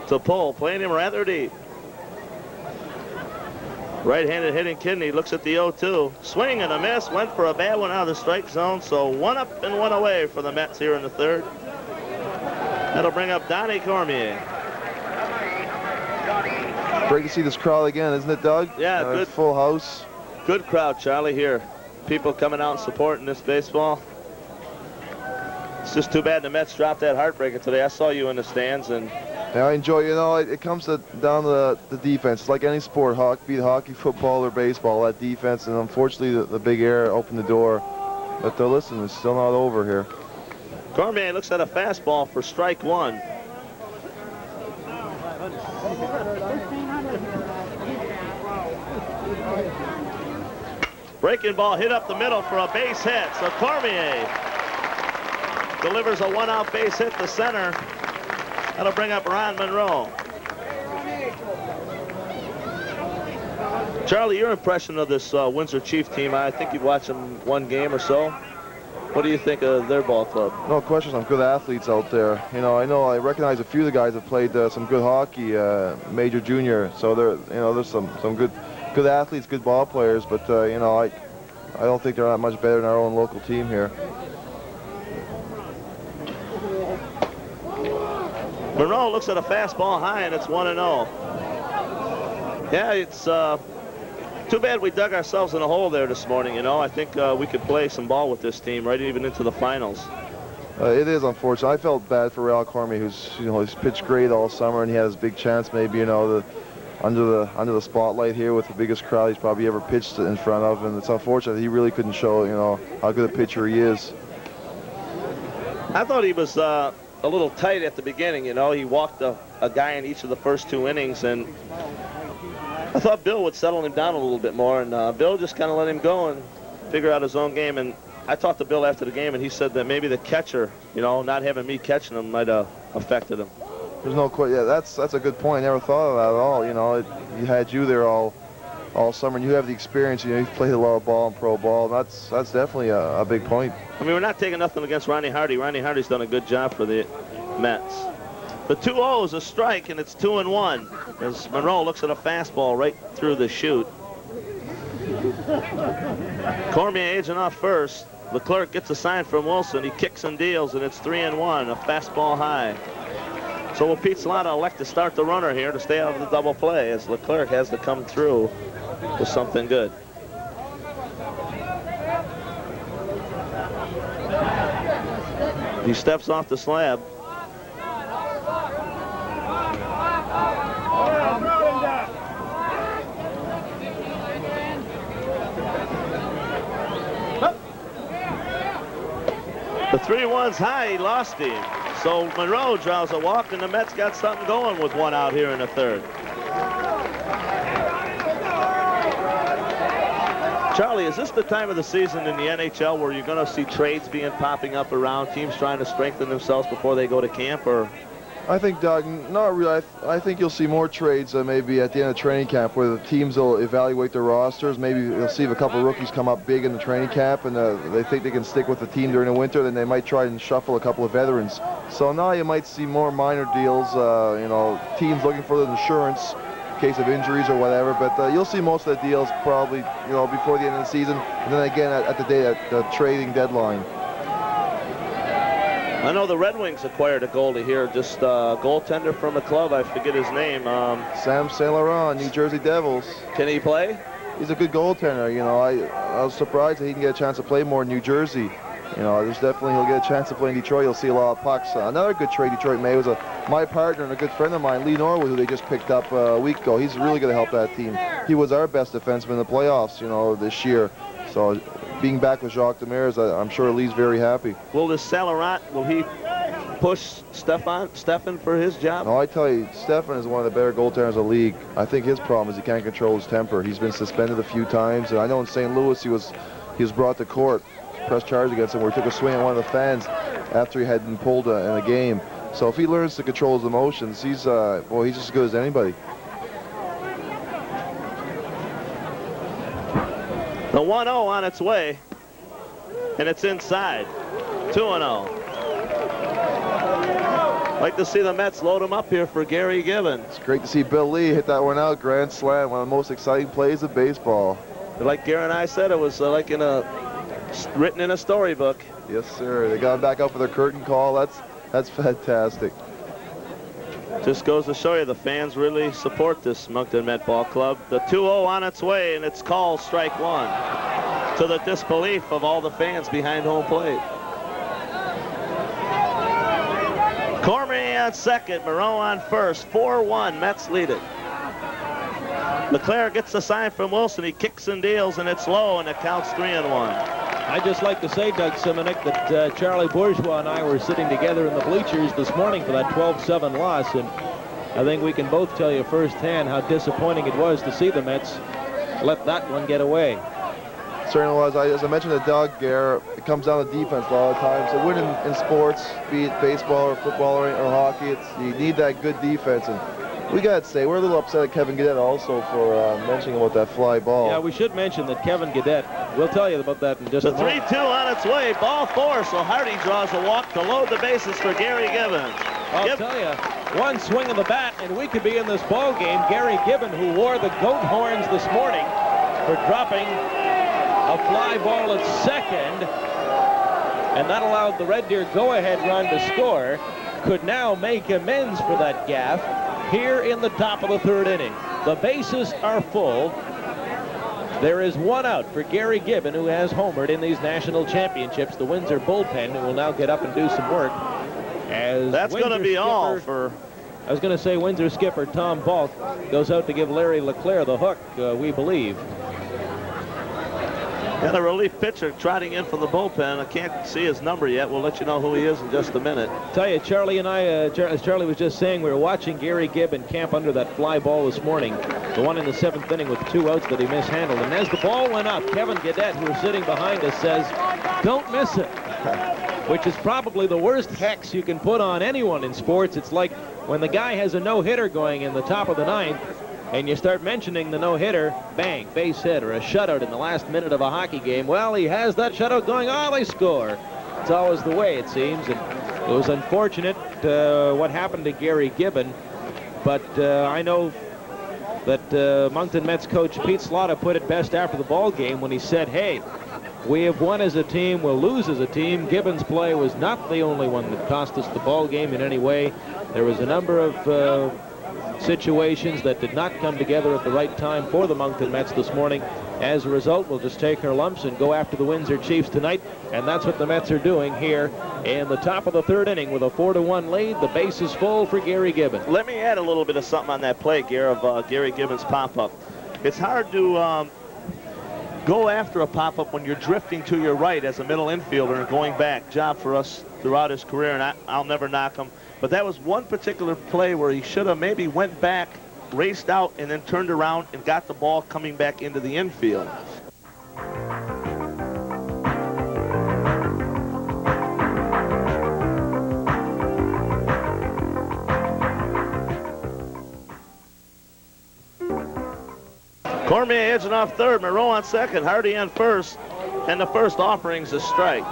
to pull, playing him rather deep. Right-handed hitting Kidney, looks at the 0-2. Swing and a miss, went for a bad one out of the strike zone, so 1 up and 1 away for the Mets here in the third. That'll bring up Donnie Cormier. Great to see this crowd again, isn't it, Doug? Yeah, good. Full house. Good crowd, Charlie, here. People coming out and supporting this baseball. It's just too bad the Mets dropped that heartbreaker today. I saw you in the stands, and yeah, I enjoy, it comes down to the defense. It's like any sport, hockey, football, or baseball, that defense, and unfortunately the big air opened the door. But listen, it's still not over here. Cormier looks at a fastball for strike 1. Breaking ball hit up the middle for a base hit. So Cormier delivers a 1-out base hit to center. That'll bring up Ron Monroe. Charlie, your impression of this Windsor Chief team, I think you've watched them 1 game or so. What do you think of their ball club? No question, some good athletes out there. I recognize a few of the guys that played some good hockey, major, junior. So there's some good athletes, good ball players. But I don't think they're that much better than our own local team here. Monroe looks at a fastball high, and it's 1-0. Yeah, it's too bad we dug ourselves in a hole there this morning. I think we could play some ball with this team right even into the finals. It is unfortunate. I felt bad for Real Cormier, who's he's pitched great all summer, and he had his big chance maybe under the spotlight here with the biggest crowd he's probably ever pitched in front of, and it's unfortunate he really couldn't show how good a pitcher he is. I thought he was a little tight at the beginning. He walked a guy in each of the first 2 innings, and I thought Bill would settle him down a little bit more, and Bill just kind of let him go and figure out his own game. And I talked to Bill after the game, and he said that maybe the catcher, not having me catching him might have affected him. There's no question. Yeah, that's a good point. I never thought of that at all. He had you there all summer, and you have the experience. You've played a lot of ball and pro ball. That's definitely a big point. I mean, we're not taking nothing against Ronnie Hardy. Ronnie Hardy's done a good job for the Mets. The 2-0 is a strike, and it's 2-1 as Monroe looks at a fastball right through the chute. Cormier aging off first. Leclerc gets a sign from Wilson. He kicks and deals, and it's 3-1, a fastball high. So will Pete Salata elect to start the runner here to stay out of the double play as Leclerc has to come through with something good. He steps off the slab. 3-1's high. He lost him. So Monroe draws a walk, and the Mets got something going with one out here in the third. Charlie, is this the time of the season in the NHL where you're going to see trades popping up around, teams trying to strengthen themselves before they go to camp, or? I think, Doug, not really. I think you'll see more trades maybe at the end of training camp where the teams will evaluate their rosters. Maybe you'll see if a couple of rookies come up big in the training camp and they think they can stick with the team during the winter, then they might try and shuffle a couple of veterans. So now you might see more minor deals, you know, teams looking for the insurance in case of injuries or whatever. But you'll see most of the deals probably, you know, before the end of the season, and then again at the day at the trading deadline. I know the Red Wings acquired a goalie here, just a goaltender from the club. I forget his name. Sam St. Laurent, New Jersey Devils. Can he play? He's a good goaltender. You know, I was surprised that he didn't get a chance to play more in New Jersey. You know, there's definitely he'll get a chance to play in Detroit. You'll see a lot of pucks. Another good trade Detroit made was my partner and a good friend of mine, Lee Norwood, who they just picked up a week ago. He's really going to help that team. He was our best defenseman in the playoffs, you know, this year. So being back with Jacques Demers, I'm sure Lee's very happy. Will this St. Laurent, will he push Stefan for his job? No, I tell you, Stefan is one of the better goaltenders in the league. I think his problem is he can't control his temper. He's been suspended a few times, and I know in St. Louis he was brought to court, pressed charges against him where he took a swing at one of the fans after he had been pulled in a game. So if he learns to control his emotions, he's just as good as anybody. The 1-0 on its way, and it's inside. 2-0. Like to see the Mets load him up here for Gary Gibbon. It's great to see Bill Lee hit that one out, grand slam, one of the most exciting plays of baseball. Like Gary and I said, it was like written in a storybook. Yes, sir. They got him back up for their curtain call. That's fantastic. Just goes to show you the fans really support this Moncton Met Ball Club. The 2-0 on its way, and it's called strike one, to the disbelief of all the fans behind home plate. Cormier on second, Moreau on first. 4-1, Mets lead it. LeClaire gets the sign from Wilson. He kicks and deals, and it's low, and it counts 3-1. I'd just like to say, Doug Simonek, that Charlie Bourgeois and I were sitting together in the bleachers this morning for that 12-7 loss, and I think we can both tell you firsthand how disappointing it was to see the Mets let that one get away. Certainly was. As I mentioned to Doug, Gare, it comes down to defense a lot of times. To win in sports, be it baseball or football or hockey, you need that good defense. And we got to say, we're a little upset at Kevin Gaudette also for mentioning about that fly ball. Yeah, we should mention that Kevin Gaudette, we'll tell you about that in just a moment. The 3-2 on its way, ball four, so Hardy draws a walk to load the bases for Gary Gibbons. I'll tell you, one swing of the bat, and we could be in this ball game. Gary Gibbon, who wore the goat horns this morning for dropping a fly ball at second, and that allowed the Red Deer go-ahead run to score, could now make amends for that gaffe here in the top of the third inning. The bases are full. There is one out for Gary Gibbon, who has homered in these national championships. The Windsor bullpen, who will now get up and do some work. That's going to be all for... I was going to say Windsor skipper Tom Balk goes out to give Larry LeClaire the hook, we believe. Got a relief pitcher trotting in from the bullpen. I can't see his number yet. We'll let you know who he is in just a minute. Tell you, Charlie and I, as Charlie was just saying, we were watching Gary Gibbon camp under that fly ball this morning, the one in the seventh inning with 2 outs that he mishandled. And as the ball went up, Kevin Gaudette, who was sitting behind us, says, "Don't miss it," which is probably the worst hex you can put on anyone in sports. It's like when the guy has a no-hitter going in the top of the ninth, and you start mentioning the no-hitter, bang, base hit, or a shutout in the last minute of a hockey game. Well, he has that shutout going. Oh, they score. It's always the way, it seems. And it was unfortunate what happened to Gary Gibbon. But I know that Moncton Mets coach Pete Slotta put it best after the ball game when he said, "Hey, we have won as a team, we'll lose as a team. Gibbon's play was not the only one that cost us the ball game in any way. There was a number of situations that did not come together at the right time for the Moncton Mets this morning. As a result, we'll just take our lumps and go after the Windsor Chiefs tonight, and that's what the Mets are doing here in the top of the third inning with a 4-1 lead. The base is full for Gary Gibbon. Let me add a little bit of something on that play, Gary, of Gary Gibbon's pop-up. It's hard to go after a pop-up when you're drifting to your right as a middle infielder and going back. Job for us throughout his career, and I'll never knock him. But that was one particular play where he should have maybe went back, raced out, and then turned around and got the ball coming back into the infield. Cormier edging off third, Moreau on second, Hardy on first, and the first offering's a strike.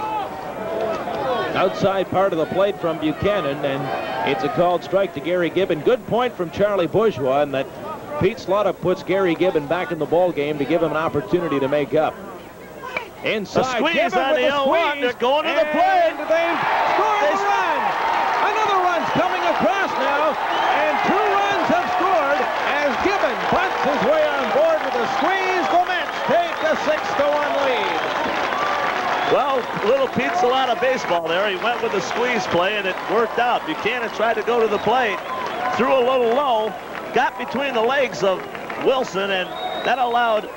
Outside part of the plate from Buchanan, and it's a called strike to Gary Gibbon. Good point from Charlie Bourgeois, and that Pete Slaughter puts Gary Gibbon back in the ball game to give him an opportunity to make up. Inside, a squeeze Gibbon on the 0-1. They're going to the plate. They score a run. Another run's coming across now, and 2 runs have scored as Gibbon punts his way on board with a squeeze. The Mets take a 6-1 lead. Well, little Pete's a lot of baseball there. He went with a squeeze play, and it worked out. Buchanan tried to go to the plate, threw a little low, got between the legs of Wilson, and that allowed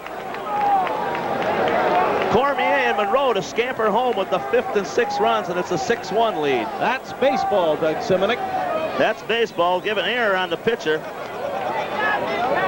Cormier and Monroe to scamper home with the 5th and 6th runs, and it's a 6-1 lead. That's baseball, Doug Simonik. That's baseball. Give an error on the pitcher.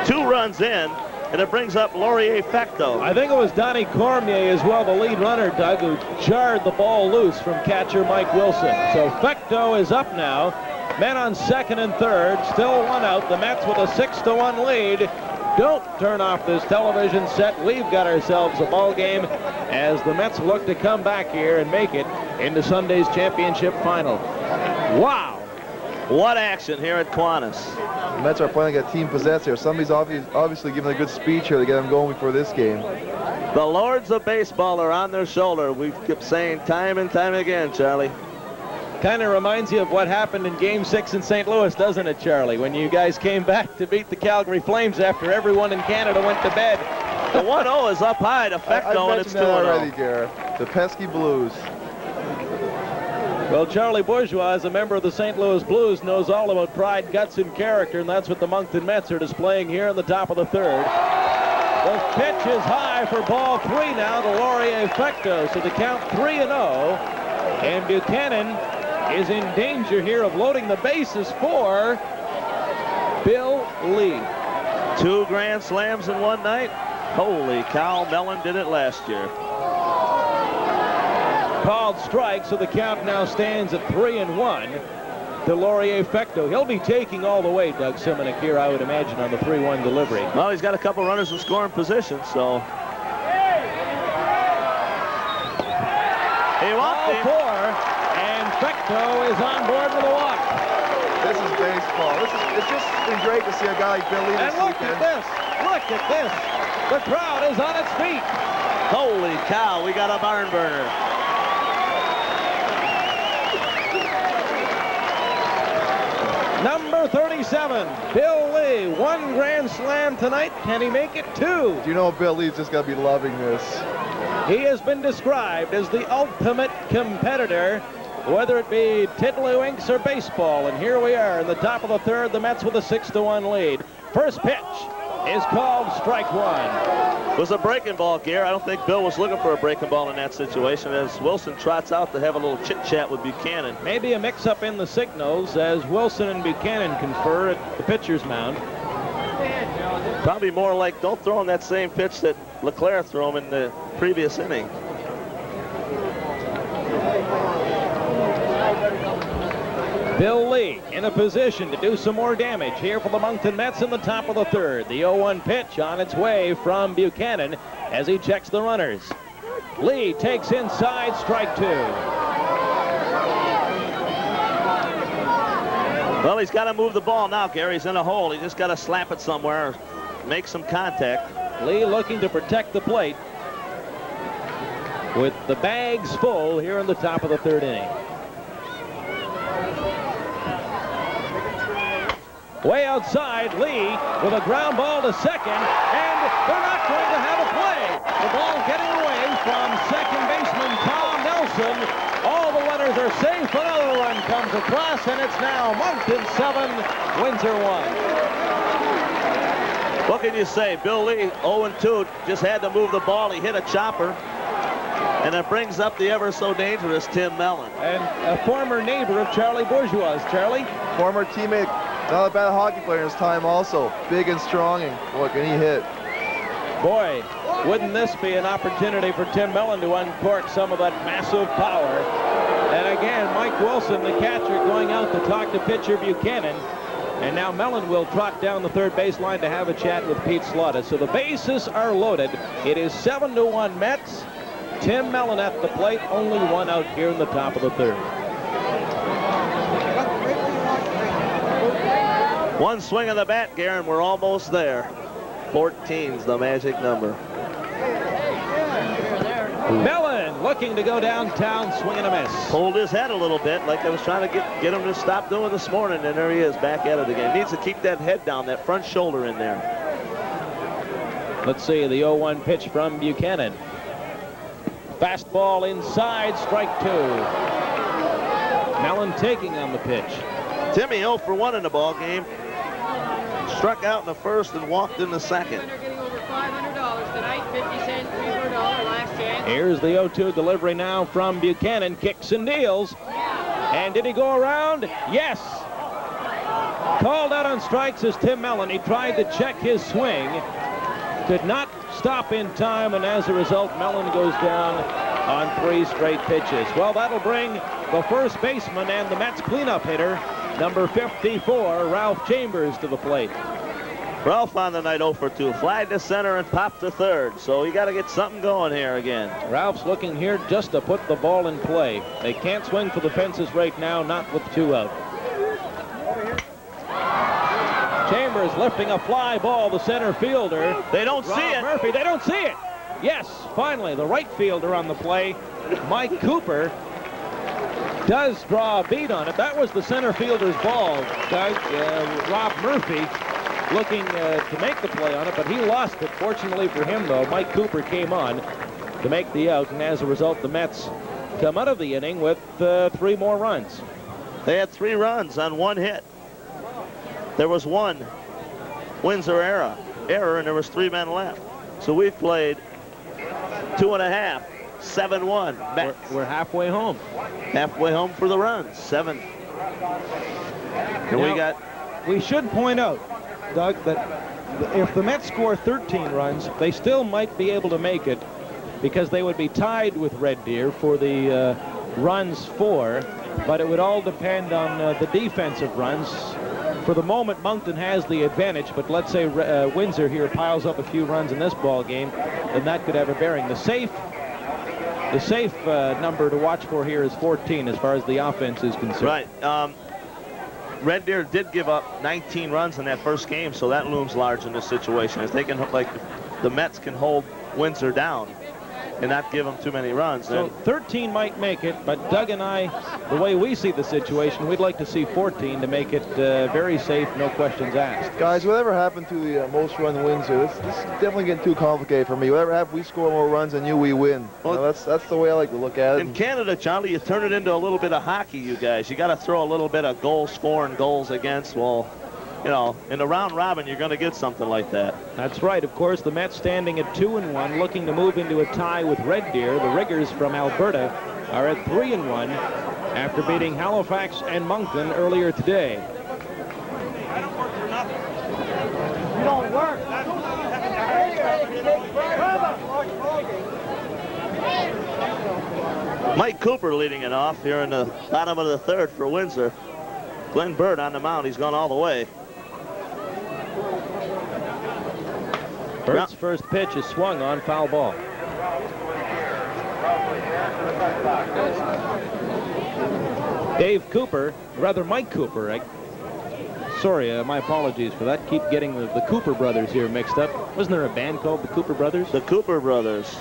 2 runs in, and it brings up Laurier Fecteau. I think it was Donnie Cormier as well, the lead runner, Doug, who jarred the ball loose from catcher Mike Wilson. So Fecteau is up now. Men on second and third, still 1 out. The Mets with a 6-1 lead. Don't turn off this television set. We've got ourselves a ball game as the Mets look to come back here and make it into Sunday's championship final. Wow. What action here at Kiwanis. The Mets are playing like a team possessed here. Somebody's obviously giving a good speech here to get them going before this game. The lords of baseball are on their shoulder. We kept saying time and time again, Charlie. Kind of reminds you of what happened in Game 6 in St. Louis, doesn't it, Charlie? When you guys came back to beat the Calgary Flames after everyone in Canada went to bed. The 1-0 is up high to Fecteau, and it's 2-0. already, Garrett. The pesky Blues. Well, Charlie Bourgeois, as a member of the St. Louis Blues, knows all about pride, guts, and character, and that's what the Moncton Mets are displaying here in the top of the third. The pitch is high for ball 3 now to Laurier Fecteau, so the count 3-0, and Buchanan is in danger here of loading the bases for Bill Lee. 2 grand slams in one night. Holy cow, Mellon did it last year. Called strike, so the count now stands at 3-1 to Laurier Fecteau. He'll be taking all the way, Doug Simonik, here, I would imagine, on the 3-1 delivery. Well, he's got a couple runners in scoring position, so. He walked him. 4, and Fecteau is on board with a walk. This is baseball. It's just been great to see a guy like Bill Lee And look at this. Look at this. The crowd is on its feet. Holy cow, we got a barn burner. Number 37, Bill Lee. 1 grand slam tonight. Can he make it 2? Do you know Bill Lee's just got to be loving this? He has been described as the ultimate competitor, whether it be tiddlywinks or baseball. And here we are in the top of the third, the Mets with a 6-1 lead. First pitch is called strike 1. It was a breaking ball, Gare. I don't think Bill was looking for a breaking ball in that situation as Wilson trots out to have a little chit-chat with Buchanan. Maybe a mix-up in the signals as Wilson and Buchanan confer at the pitcher's mound. Probably more like, don't throw him that same pitch that LeClaire threw him in the previous inning. Bill Lee in a position to do some more damage here for the Moncton Mets in the top of the third. The 0-1 pitch on its way from Buchanan as he checks the runners. Lee takes inside, strike 2. Well, he's got to move the ball now, Gary. He's in a hole. He just got to slap it somewhere, make some contact. Lee looking to protect the plate with the bags full here in the top of the third inning. Way outside, Lee with a ground ball to second, and they're not going to have a play. The ball getting away from second baseman Tom Nelson. All the runners are safe. Another run comes across, and it's now Moncton 7, Windsor 1. What can you say? Bill Lee, 0-2, just had to move the ball. He hit a chopper. And it brings up the ever-so-dangerous Tim Mellon. And a former neighbor of Charlie Bourgeois. Charlie? Former teammate, not a bad hockey player in his time also. Big and strong, and boy, can he hit. Boy, wouldn't this be an opportunity for Tim Mellon to uncork some of that massive power. And again, Mike Wilson, the catcher, going out to talk to pitcher Buchanan. And now Mellon will trot down the third baseline to have a chat with Pete Slaughter. So the bases are loaded. It is 7-1 Mets. Tim Mellon at the plate, only one out here in the top of the third. One swing of the bat, Garen, we're almost there. 14's the magic number. Mellon looking to go downtown, swinging a miss. Pulled his head a little bit, like I was trying to get him to stop doing this morning, and there he is, back at it again. Needs to keep that head down, that front shoulder in there. Let's see the 0-1 pitch from Buchanan. Fastball inside, strike two. Mellon taking on the pitch. Timmy 0 for 1 in the ball game. Struck out in the first and walked in the second. Getting over $500 tonight, 50 cents, $3 last chance. Here's the 0-2 delivery now from Buchanan. Kicks and deals. And did he go around? Yes. Called out on strikes is Tim Mellon. He tried to check his swing. Could not stop in time, and as a result, Mellon goes down on 3 straight pitches. Well, that'll bring the first baseman and the Mets cleanup hitter, number 54, Ralph Chambers, to the plate. Ralph on the night 0 for 2. Flied to center and popped to third. So you got to get something going here again. Ralph's looking here just to put the ball in play. They can't swing for the fences right now, not with 2 out. Chambers lifting a fly ball, the center fielder. They don't see it. Murphy, they don't see it. Yes, finally, the right fielder on the play, Mike Cooper, does draw a beat on it. That was the center fielder's ball, Doug. Rob Murphy looking to make the play on it, but he lost it. Fortunately for him, though, Mike Cooper came on to make the out, and as a result, the Mets come out of the inning with 3 more runs. They had 3 runs on 1 hit. There was 1 Windsor error, and there was 3 men left. So we've played 2.5, 7-1. We're halfway home. Halfway home for the runs, 7. And we should point out, Doug, that if the Mets score 13 runs, they still might be able to make it because they would be tied with Red Deer for the runs for, but it would all depend on the defensive runs. For the moment, Moncton has the advantage, but let's say Windsor here piles up a few runs in this ball game, then that could have a bearing. The safe number to watch for here is 14 as far as the offense is concerned. Right. Red Deer did give up 19 runs in that first game, so that looms large in this situation. If they can, like, the Mets can hold Windsor down and not give them too many runs. So 13 might make it, but Doug and I, the way we see the situation, we'd like to see 14 to make it very safe, no questions asked. Guys, whatever happened to the most run wins here? This is definitely getting too complicated for me. Whatever happened, we score more runs than we win. Well, that's the way I like to look at it. In Canada, Charlie, you turn it into a little bit of hockey, you guys. You got to throw a little bit of goals for and goals against. Well, you know, in the round robin, you're going to get something like that. That's right. Of course, the Mets standing at 2-1, looking to move into a tie with Red Deer. The Riggers from Alberta are at 3-1 after beating Halifax and Moncton earlier today. I don't work for nothing. You don't work. Mike Cooper leading it off here in the bottom of the third for Windsor. Glenn Bird on the mound. He's gone all the way. Bird's first pitch is swung on, foul ball. Dave Cooper, rather Mike Cooper. Sorry, my apologies for that. Keep getting the Cooper brothers here mixed up. Wasn't there a band called the Cooper Brothers? The Cooper Brothers.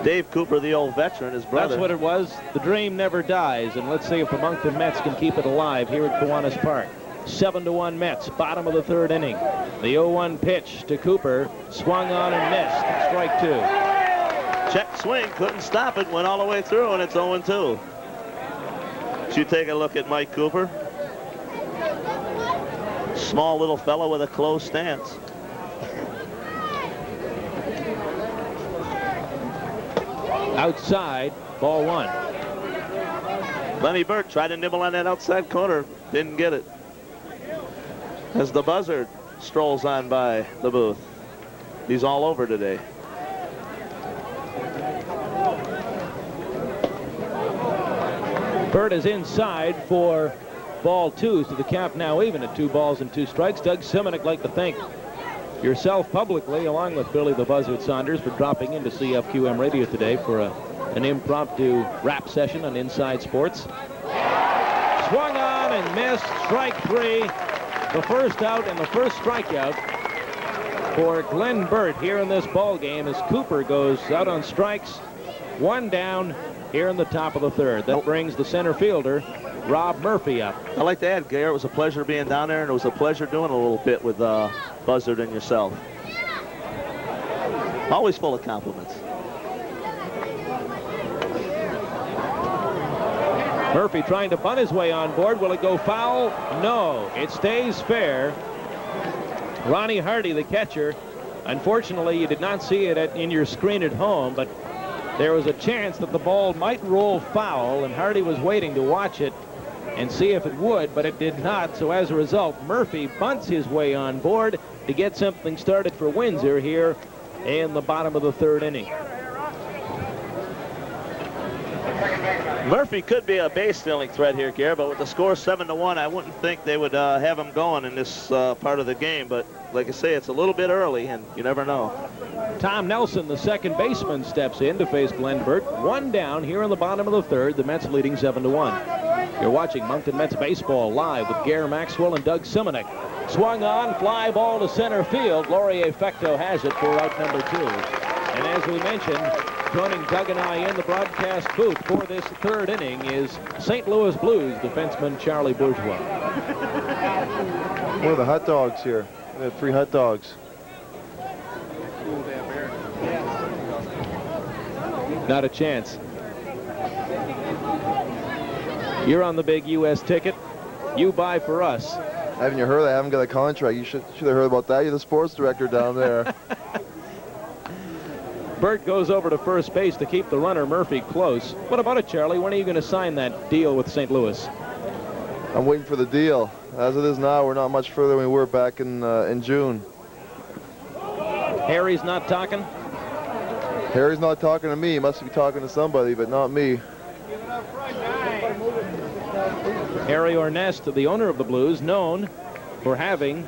Dave Cooper, the old veteran, his brother. That's what it was. The dream never dies, and let's see if the Moncton Mets can keep it alive here at Kiwanis Park. 7-1 Mets, bottom of the third inning. The 0-1 pitch to Cooper, swung on and missed. Strike 2. Check swing, couldn't stop it, went all the way through, and it's 0-2. You take a look at Mike Cooper. Small little fellow with a closed stance. outside, ball 1. Lenny Burt tried to nibble on that outside corner. Didn't get it. As the buzzard strolls on by the booth. He's all over today. Burt is inside for ball 2, so the count now even at 2 balls and 2 strikes. Doug Simonek, like to thank yourself publicly, along with Billy the Buzzard Saunders, for dropping into CFQM Radio today for an impromptu rap session on Inside Sports. Swung on and missed. Strike 3. The first out and the first strikeout for Glenn Burt here in this ball game as Cooper goes out on strikes. 1 down here in the top of the 3rd. That brings the center fielder, Rob Murphy, up. I'd like to add, Gare, it was a pleasure being down there, and it was a pleasure doing a little bit with Buzzard and yourself. Always full of compliments. Murphy trying to bunt his way on board. Will it go foul? No. It stays fair. Ronnie Hardy, the catcher. Unfortunately, you did not see it in your screen at home, but there was a chance that the ball might roll foul, and Hardy was waiting to watch it and see if it would, but it did not. So as a result, Murphy bunts his way on board to get something started for Windsor here in the bottom of the 3rd inning. Murphy could be a base-stealing threat here, Gare, but with the score 7-1, I wouldn't think they would have him going in this part of the game. But like I say, it's a little bit early, and you never know. Tom Nelson, the second baseman, steps in to face Glenn Burt. 1 down here in the bottom of the 3rd. The Mets leading 7-1. You're watching Moncton Mets baseball live with Gare Maxwell and Doug Simonek. Swung on, fly ball to center field. Laurier Fecteau has it for out number 2. And as we mentioned, joining Doug and I in the broadcast booth for this 3rd inning is St. Louis Blues defenseman Charlie Bourgeois. What are the hot dogs here? We have 3 hot dogs. Not a chance. You're on the big U.S. ticket. You buy for us. Haven't you heard? I haven't got a contract. You should have heard about that. You're the sports director down there. Burt goes over to first base to keep the runner Murphy close. What about it, Charlie? When are you going to sign that deal with St. Louis? I'm waiting for the deal. As it is now, we're not much further than we were back in June. Harry's not talking? Harry's not talking to me. He must be talking to somebody, but not me. Harry Ornest, the owner of the Blues, known for having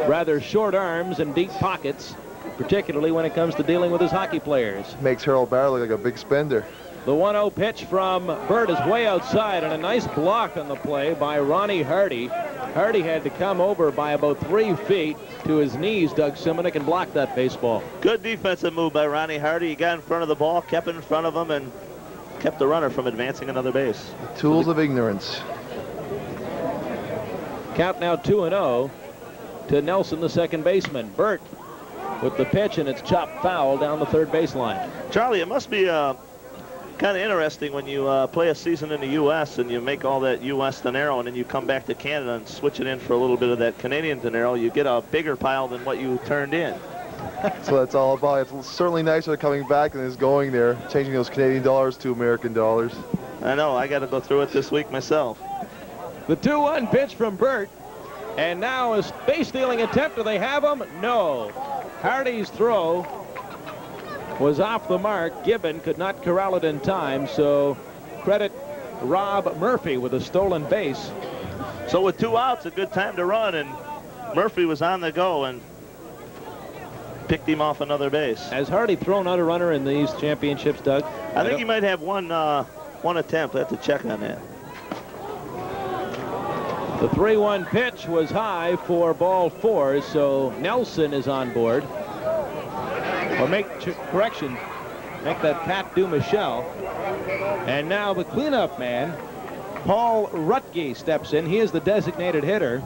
rather short arms and deep pockets, particularly when it comes to dealing with his hockey players. Makes Harold Barr look like a big spender. The 1-0 pitch from Burt is way outside, and a nice block on the play by Ronnie Hardy. Hardy had to come over by about 3 feet to his knees, Doug Simonek, and block that baseball. Good defensive move by Ronnie Hardy. He got in front of the ball, kept it in front of him, and kept the runner from advancing another base. The tools of ignorance. Count now 2-0 to Nelson, the second baseman. Burt with the pitch, and it's chopped foul down the 3rd baseline. Charlie, it must be kind of interesting when you play a season in the U.S. and you make all that U.S. dinero, and then you come back to Canada and switch it in for a little bit of that Canadian dinero. You get a bigger pile than what you turned in. So that's all about. It's certainly nicer coming back than is going there, changing those Canadian dollars to American dollars. I know. I got to go through it this week myself. The 2-1 pitch from Burt, and now a base stealing attempt. Do they have him? No. Hardy's throw was off the mark. Gibbon could not corral it in time, so credit Rob Murphy with a stolen base. So with 2 outs, a good time to run, and Murphy was on the go and picked him off another base. Has Hardy thrown out a runner in these championships, Doug? I think he might have one attempt. I have to check on that. The 3-1 pitch was high for ball 4, so Nelson is on board. Or make that Pat Dumichel. And now the cleanup man, Paul Rutke, steps in. He is the designated hitter.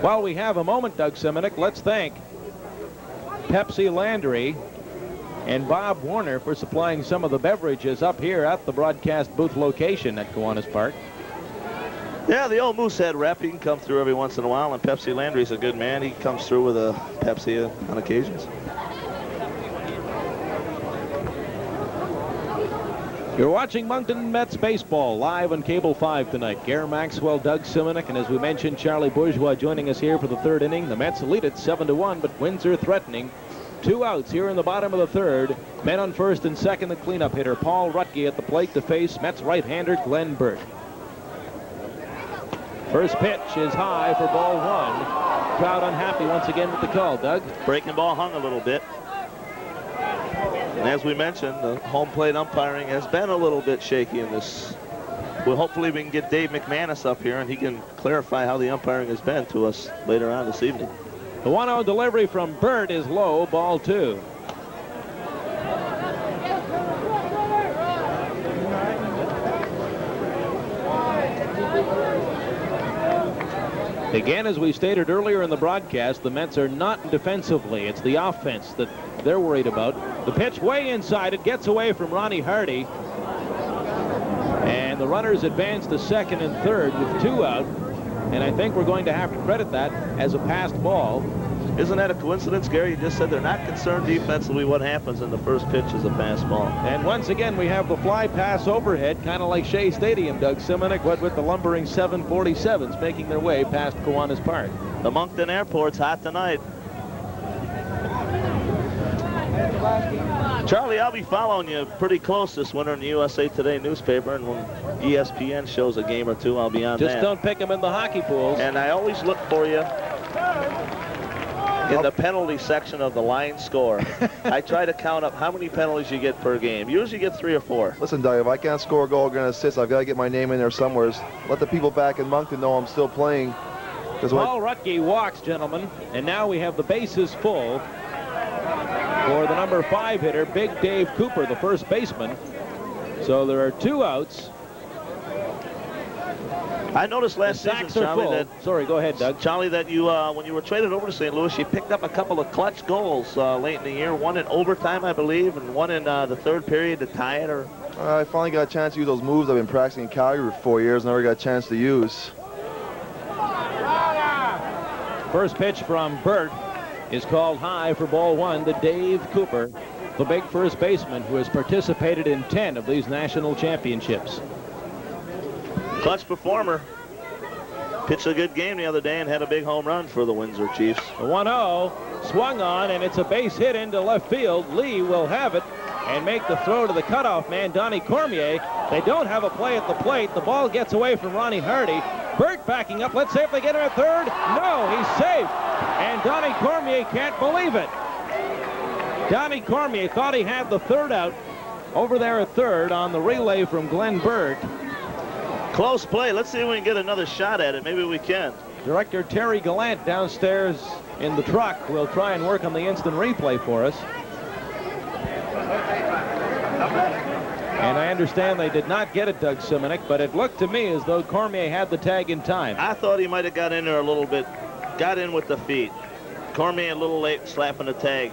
While we have a moment, Doug Simonek, let's thank Pepsi Landry and Bob Warner for supplying some of the beverages up here at the broadcast booth location at Kiwanis Park. Yeah, the old Moosehead rep, he can come through every once in a while, and Pepsi Landry's a good man. He comes through with a Pepsi on occasions. You're watching Moncton Mets baseball live on Cable 5 tonight. Gare Maxwell, Doug Simonek, and as we mentioned, Charlie Bourgeois joining us here for the third inning. The Mets lead it 7-1, but Windsor threatening. 2 outs here in the bottom of the third. Men on first and second, the cleanup hitter Paul Rutke at the plate to face Mets right-hander Glenn Burt. First pitch is high for ball 1. Crowd unhappy once again with the call. Doug? Breaking ball hung a little bit. And as we mentioned, the home plate umpiring has been a little bit shaky in this. Well, hopefully we can get Dave McManus up here and he can clarify how the umpiring has been to us later on this evening. The 1-0 delivery from Burt is low, ball 2. Again, as we stated earlier in the broadcast, the Mets are not defensively. It's the offense that they're worried about. The pitch way inside. It gets away from Ronnie Hardy. And the runners advance to second and third with 2 out. And I think we're going to have to credit that as a passed ball. Isn't that a coincidence, Gary? You just said they're not concerned defensively. What happens in the first pitch is a pass ball. And once again, we have the fly pass overhead, kind of like Shea Stadium, Doug Simonek, but with the lumbering 747s making their way past Kiwanis Park. The Moncton Airport's hot tonight. Charlie, I'll be following you pretty close this winter in the USA Today newspaper, and when ESPN shows a game or two, I'll be on that. Just don't pick them in the hockey pools. And I always look for you in the penalty section of the line score. I try to count up how many penalties you get per game. Usually you get 3 or 4. Listen, Doug, if I can't score a goal or get an assist, I've got to get my name in there somewhere. Let the people back in Moncton know I'm still playing. Paul Rutke walks, gentlemen, and now we have the bases full for the number 5 hitter, Big Dave Cooper, the first baseman. So there are 2 outs. I noticed last season, Charlie, that... Sorry, go ahead, Doug. Charlie, that you, when you were traded over to St. Louis, you picked up a couple of clutch goals late in the year. One in overtime, I believe, and one in the third period to tie it. Or I finally got a chance to use those moves I've been practicing in Calgary for 4 years. Never got a chance to use. First pitch from Burt is called high for ball 1 to Dave Cooper, the big first baseman who has participated in 10 of these national championships. Clutch performer. Pitched a good game the other day and had a big home run for the Windsor Chiefs. The 1-0 swung on, and it's a base hit into left field. Lee will have it and make the throw to the cutoff man, Donnie Cormier. They don't have a play at the plate. The ball gets away from Ronnie Hardy. Burt backing up. Let's see if they get him at third. No, he's safe. And Donnie Cormier can't believe it. Donnie Cormier thought he had the third out over there at third on the relay from Glenn Burt. Close play. Let's see if we can get another shot at it. Maybe we can. Director Terry Gallant downstairs in the truck will try and work on the instant replay for us. And I understand they did not get it, Doug Simonek, but it looked to me as though Cormier had the tag in time. I thought he might have got in there a little bit. Got in with the feet. Cormier a little late slapping the tag.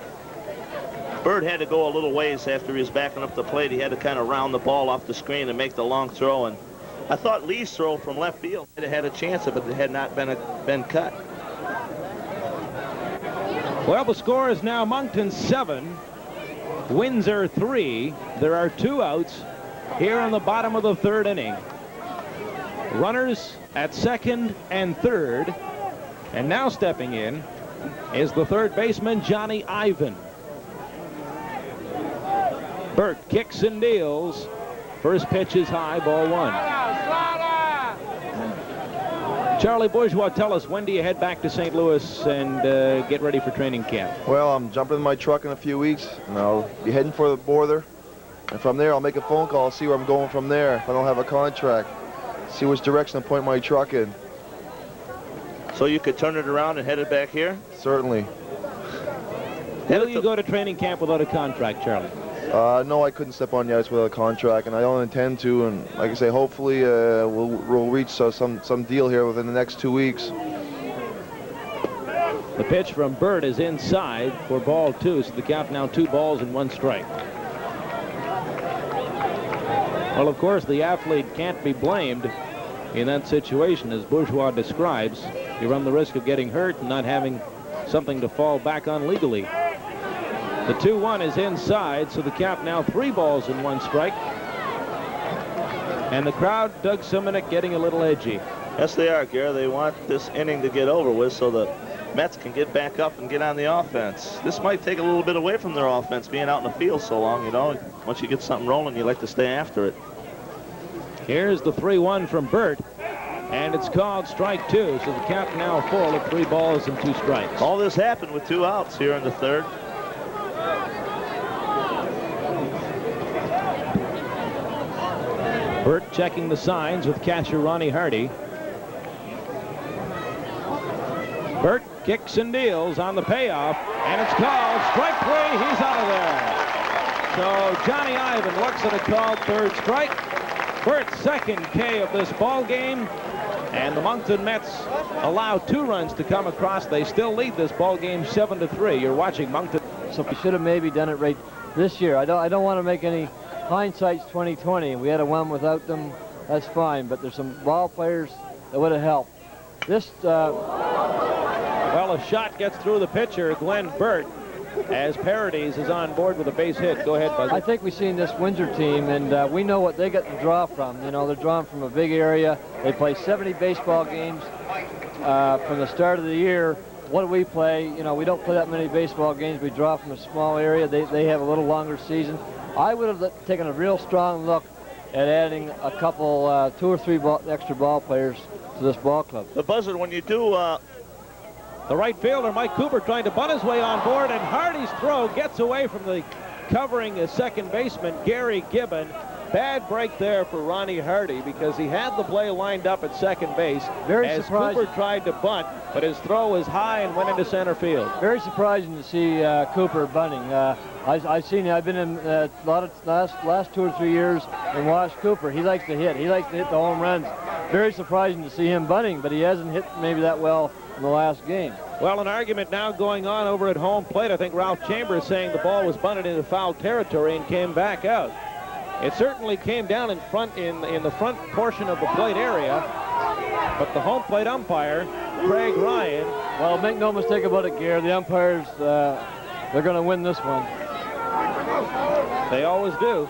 Burt had to go a little ways after he was backing up the plate. He had to kind of round the ball off the screen and make the long throw. And I thought Lee's throw from left field had a chance if it had not been cut. Well, the score is now Moncton 7, Windsor 3. There are 2 outs here on the bottom of the third inning. Runners at second and third. And now stepping in is the third baseman, Johnny Ivan. Burt kicks and deals. First pitch is high, ball 1. Charlie Bourgeois, tell us, when do you head back to St. Louis and get ready for training camp? Well, I'm jumping in my truck in a few weeks, and I'll be heading for the border. And from there, I'll make a phone call, see where I'm going from there. If I don't have a contract, see which direction to point my truck in. So you could turn it around and head it back here? Certainly. Will you go to training camp without a contract, Charlie? No, I couldn't step on the ice without a contract, and I don't intend to. And like I say, hopefully we'll reach some deal here within the next 2 weeks. The pitch from Burt is inside for ball 2, so the count now 2 balls and 1 strike. Well, of course, the athlete can't be blamed in that situation, as Bourgeois describes. You run the risk of getting hurt and not having something to fall back on legally. The 2-1 is inside, so the count now 3 balls and 1 strike. And the crowd, Doug Simonek, getting a little edgy. Yes, they are, Gary. They want this inning to get over with so the Mets can get back up and get on the offense. This might take a little bit away from their offense, being out in the field so long, you know. Once you get something rolling, you like to stay after it. Here's the 3-1 from Burt, and it's called strike 2, so the count now full of 3 balls and 2 strikes. All this happened with 2 outs here in the 3rd. Burt checking the signs with catcher Ronnie Hardy. Burt kicks and deals on the payoff, and it's called strike 3. He's out of there. So Johnny Ivan looks at a called 3rd strike. Burt's 2nd K of this ball game, and the Moncton Mets allow 2 runs to come across. They still lead this ball game 7-3. You're watching Moncton. So we should have maybe done it right this year. I don't want to make any hindsight's 2020. We had a win without them. That's fine, but there's some ball players that would have helped. This. Well, a shot gets through the pitcher, Glenn Burt, as Paradis is on board with a base hit. Go ahead, Buzz. I think we've seen this Windsor team, and we know what they got to draw from. You know, they're drawn from a big area. They play 70 baseball games from the start of the year. What do we play? You know, we don't play that many baseball games. We draw from a small area. They have a little longer season. I would have taken a real strong look at adding a couple, 2 or 3 extra ball players to this ball club. The Buzzard, when you do... The right fielder, Mike Cooper, trying to bunt his way on board, and Hardy's throw gets away from the covering second baseman, Gary Gibbon. Bad break there for Ronnie Hardy because he had the play lined up at second base. As Cooper tried to bunt, but his throw was high and went into center field. Very surprising to see Cooper bunting. I've seen it. I've been in a lot of last 2 or 3 years and watched Cooper. He likes to hit. He likes to hit the home runs. Very surprising to see him bunting, but he hasn't hit maybe that well in the last game. Well, an argument now going on over at home plate. I think Ralph Chambers saying the ball was bunted into foul territory and came back out. It certainly came down in front in the front portion of the plate area, but the home plate umpire, Craig Ryan. Well, make no mistake about it, Gare. The umpires, they're going to win this one. They always do.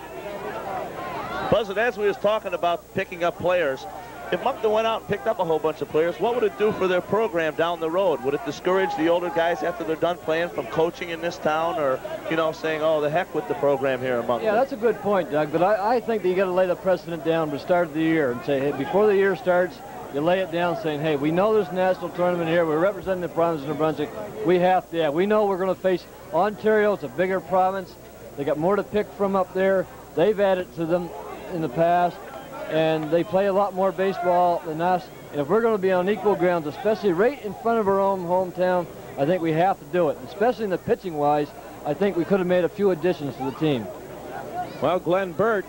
Buzzard, as we was talking about picking up players, if Moncton went out and picked up a whole bunch of players, what would it do for their program down the road? Would it discourage the older guys after they're done playing from coaching in this town, or, you know, saying, oh, the heck with the program here in Moncton? Yeah, that's a good point, Doug, but I think that you got to lay the precedent down to start of the year and say, hey, before the year starts, you lay it down saying, hey, we know there's a national tournament here. We're representing the province of New Brunswick. We have to, we know we're going to face Ontario. It's a bigger province. They got more to pick from up there. They've added to them in the past, and they play a lot more baseball than us. And if we're going to be on equal grounds, especially right in front of our own hometown, I think we have to do it. Especially in the pitching-wise, I think we could have made a few additions to the team. Well, Glenn Burt,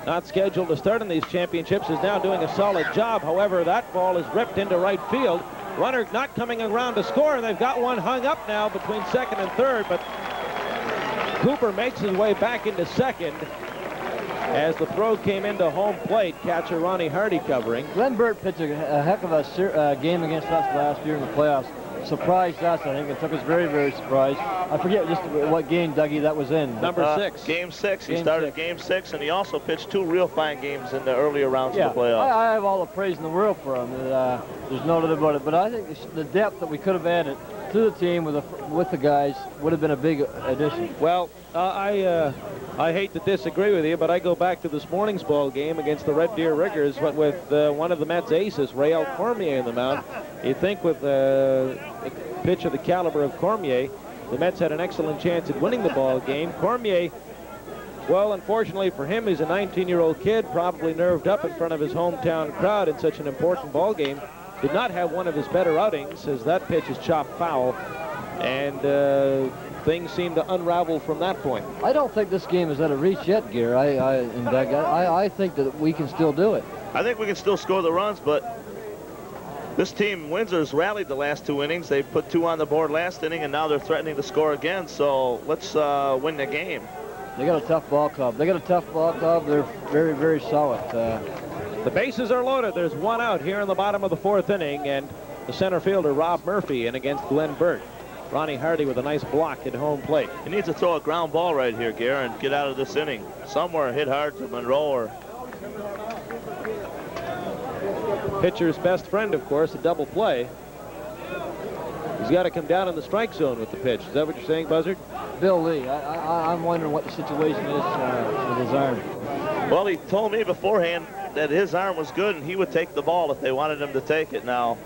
not scheduled to start in these championships, is now doing a solid job. However, that ball is ripped into right field. Runner not coming around to score, and they've got one hung up now between second and third, but Cooper makes his way back into second as the throw came into home plate. Catcher Ronnie Hardy covering. Glenn Burt pitched a heck of a game against us last year in the playoffs. Surprised us, I think. It took us very, very surprised. I forget just what game, Dougie, that was in. Number 6. Game 6. He started Game 6, and he also pitched 2 real fine games in the earlier rounds of the playoffs. I have all the praise in the world for him. There's no doubt about it. But I think the depth that we could have added to the team with the guys would have been a big addition. Well, I hate to disagree with you, but I go back to this morning's ball game against the Red Deer Riggers, but with one of the Mets' aces, Rael Cormier, in the mound. You'd think with a pitch of the caliber of Cormier, the Mets had an excellent chance at winning the ball game. Cormier, well, unfortunately for him, he's a 19-year-old kid, probably nerved up in front of his hometown crowd in such an important ball game. Did not have one of his better outings, as that pitch is chopped foul, and things seem to unravel from that point. I don't think this game is at a reach yet, Gare. I think that we can still do it. I think we can still score the runs, but this team, Windsor's rallied the last 2 innings. They put 2 on the board last inning, and now they're threatening to score again. So let's win the game. They got a tough ball club. They're very, very solid. The bases are loaded. There's 1 out here in the bottom of the 4th inning, and the center fielder, Rob Murphy, in against Glenn Burt. Ronnie Hardy with a nice block at home plate. He needs to throw a ground ball right here, Gare, and get out of this inning. Somewhere hit hard to Monroe or Pitcher's best friend, of course, a double play. He's got to come down in the strike zone with the pitch. Is that what you're saying, Buzzard? Bill Lee, I'm wondering what the situation is with his arm. Well, he told me beforehand that his arm was good and he would take the ball if they wanted him to take it. Now,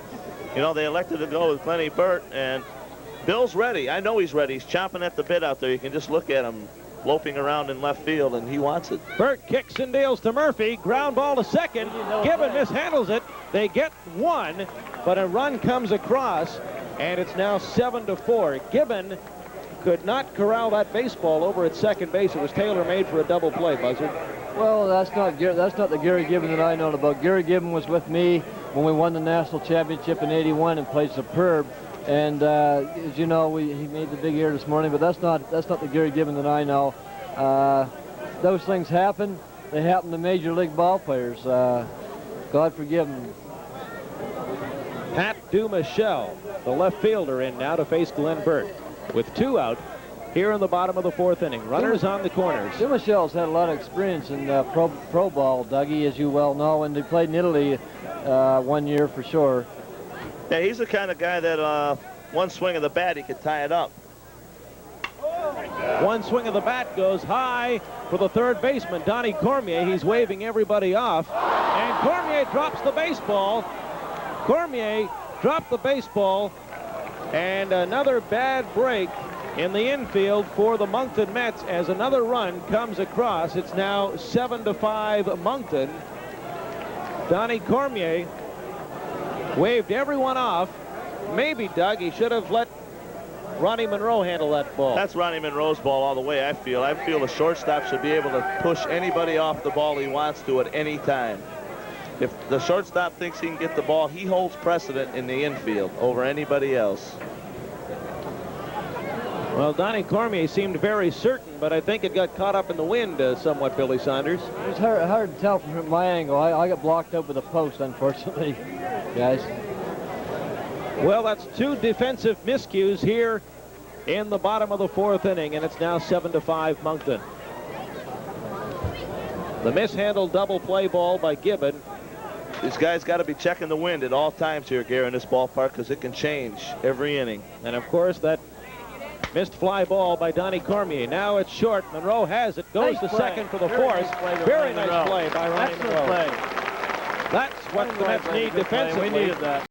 you know, they elected to go with Glennie Burt, and Bill's ready. I know he's ready. He's chomping at the bit out there. You can just look at him loping around in left field, and he wants it. Burt kicks and deals to Murphy. Ground ball to second. Gibbon mishandles it. They get one, but a run comes across, and it's now 7-4. Gibbon could not corral that baseball over at second base. It was tailor-made for a double play, Buzzard. Well, that's not the Gary Gibbon that I know about. Gary Gibbon was with me when we won the national championship in '81 and played superb. And as you know, he made the big error this morning, but that's not the Gary Gibbon that I know. Those things happen. They happen to major league ball players. God forgive them. Pat Dumichel, the left fielder, in now to face Glenn Burt. With 2 out here in the bottom of the 4th inning. Runners on the corners. Dumichel's had a lot of experience in pro ball, Dougie, as you well know, and he played in Italy 1 year for sure. Yeah, he's the kind of guy that one swing of the bat, he could tie it up. One swing of the bat goes high for the third baseman, Donnie Cormier. He's waving everybody off, and Cormier drops the baseball. Cormier dropped the baseball, and another bad break in the infield for the Moncton Mets as another run comes across. It's now 7-5 Moncton. Donnie Cormier waved everyone off. Maybe, Doug, he should have let Ronnie Monroe handle that ball. That's Ronnie Monroe's ball all the way, I feel. I feel the shortstop should be able to push anybody off the ball he wants to at any time. If the shortstop thinks he can get the ball, he holds precedent in the infield over anybody else. Well, Donnie Cormier seemed very certain, but I think it got caught up in the wind somewhat, Billy Saunders. It was hard to tell from my angle. I got blocked up with a post, unfortunately, guys. Well, that's 2 defensive miscues here in the bottom of the 4th inning, and it's now 7-5 Moncton. The mishandled double play ball by Gibbon. These guys got to be checking the wind at all times here, Gary, in this ballpark, because it can change every inning. And, of course, that missed fly ball by Donnie Cormier. Now it's short. Monroe has it. Goes to second for the force. Very nice play by Ronnie Monroe. That's what the Mets need defensively. We needed that.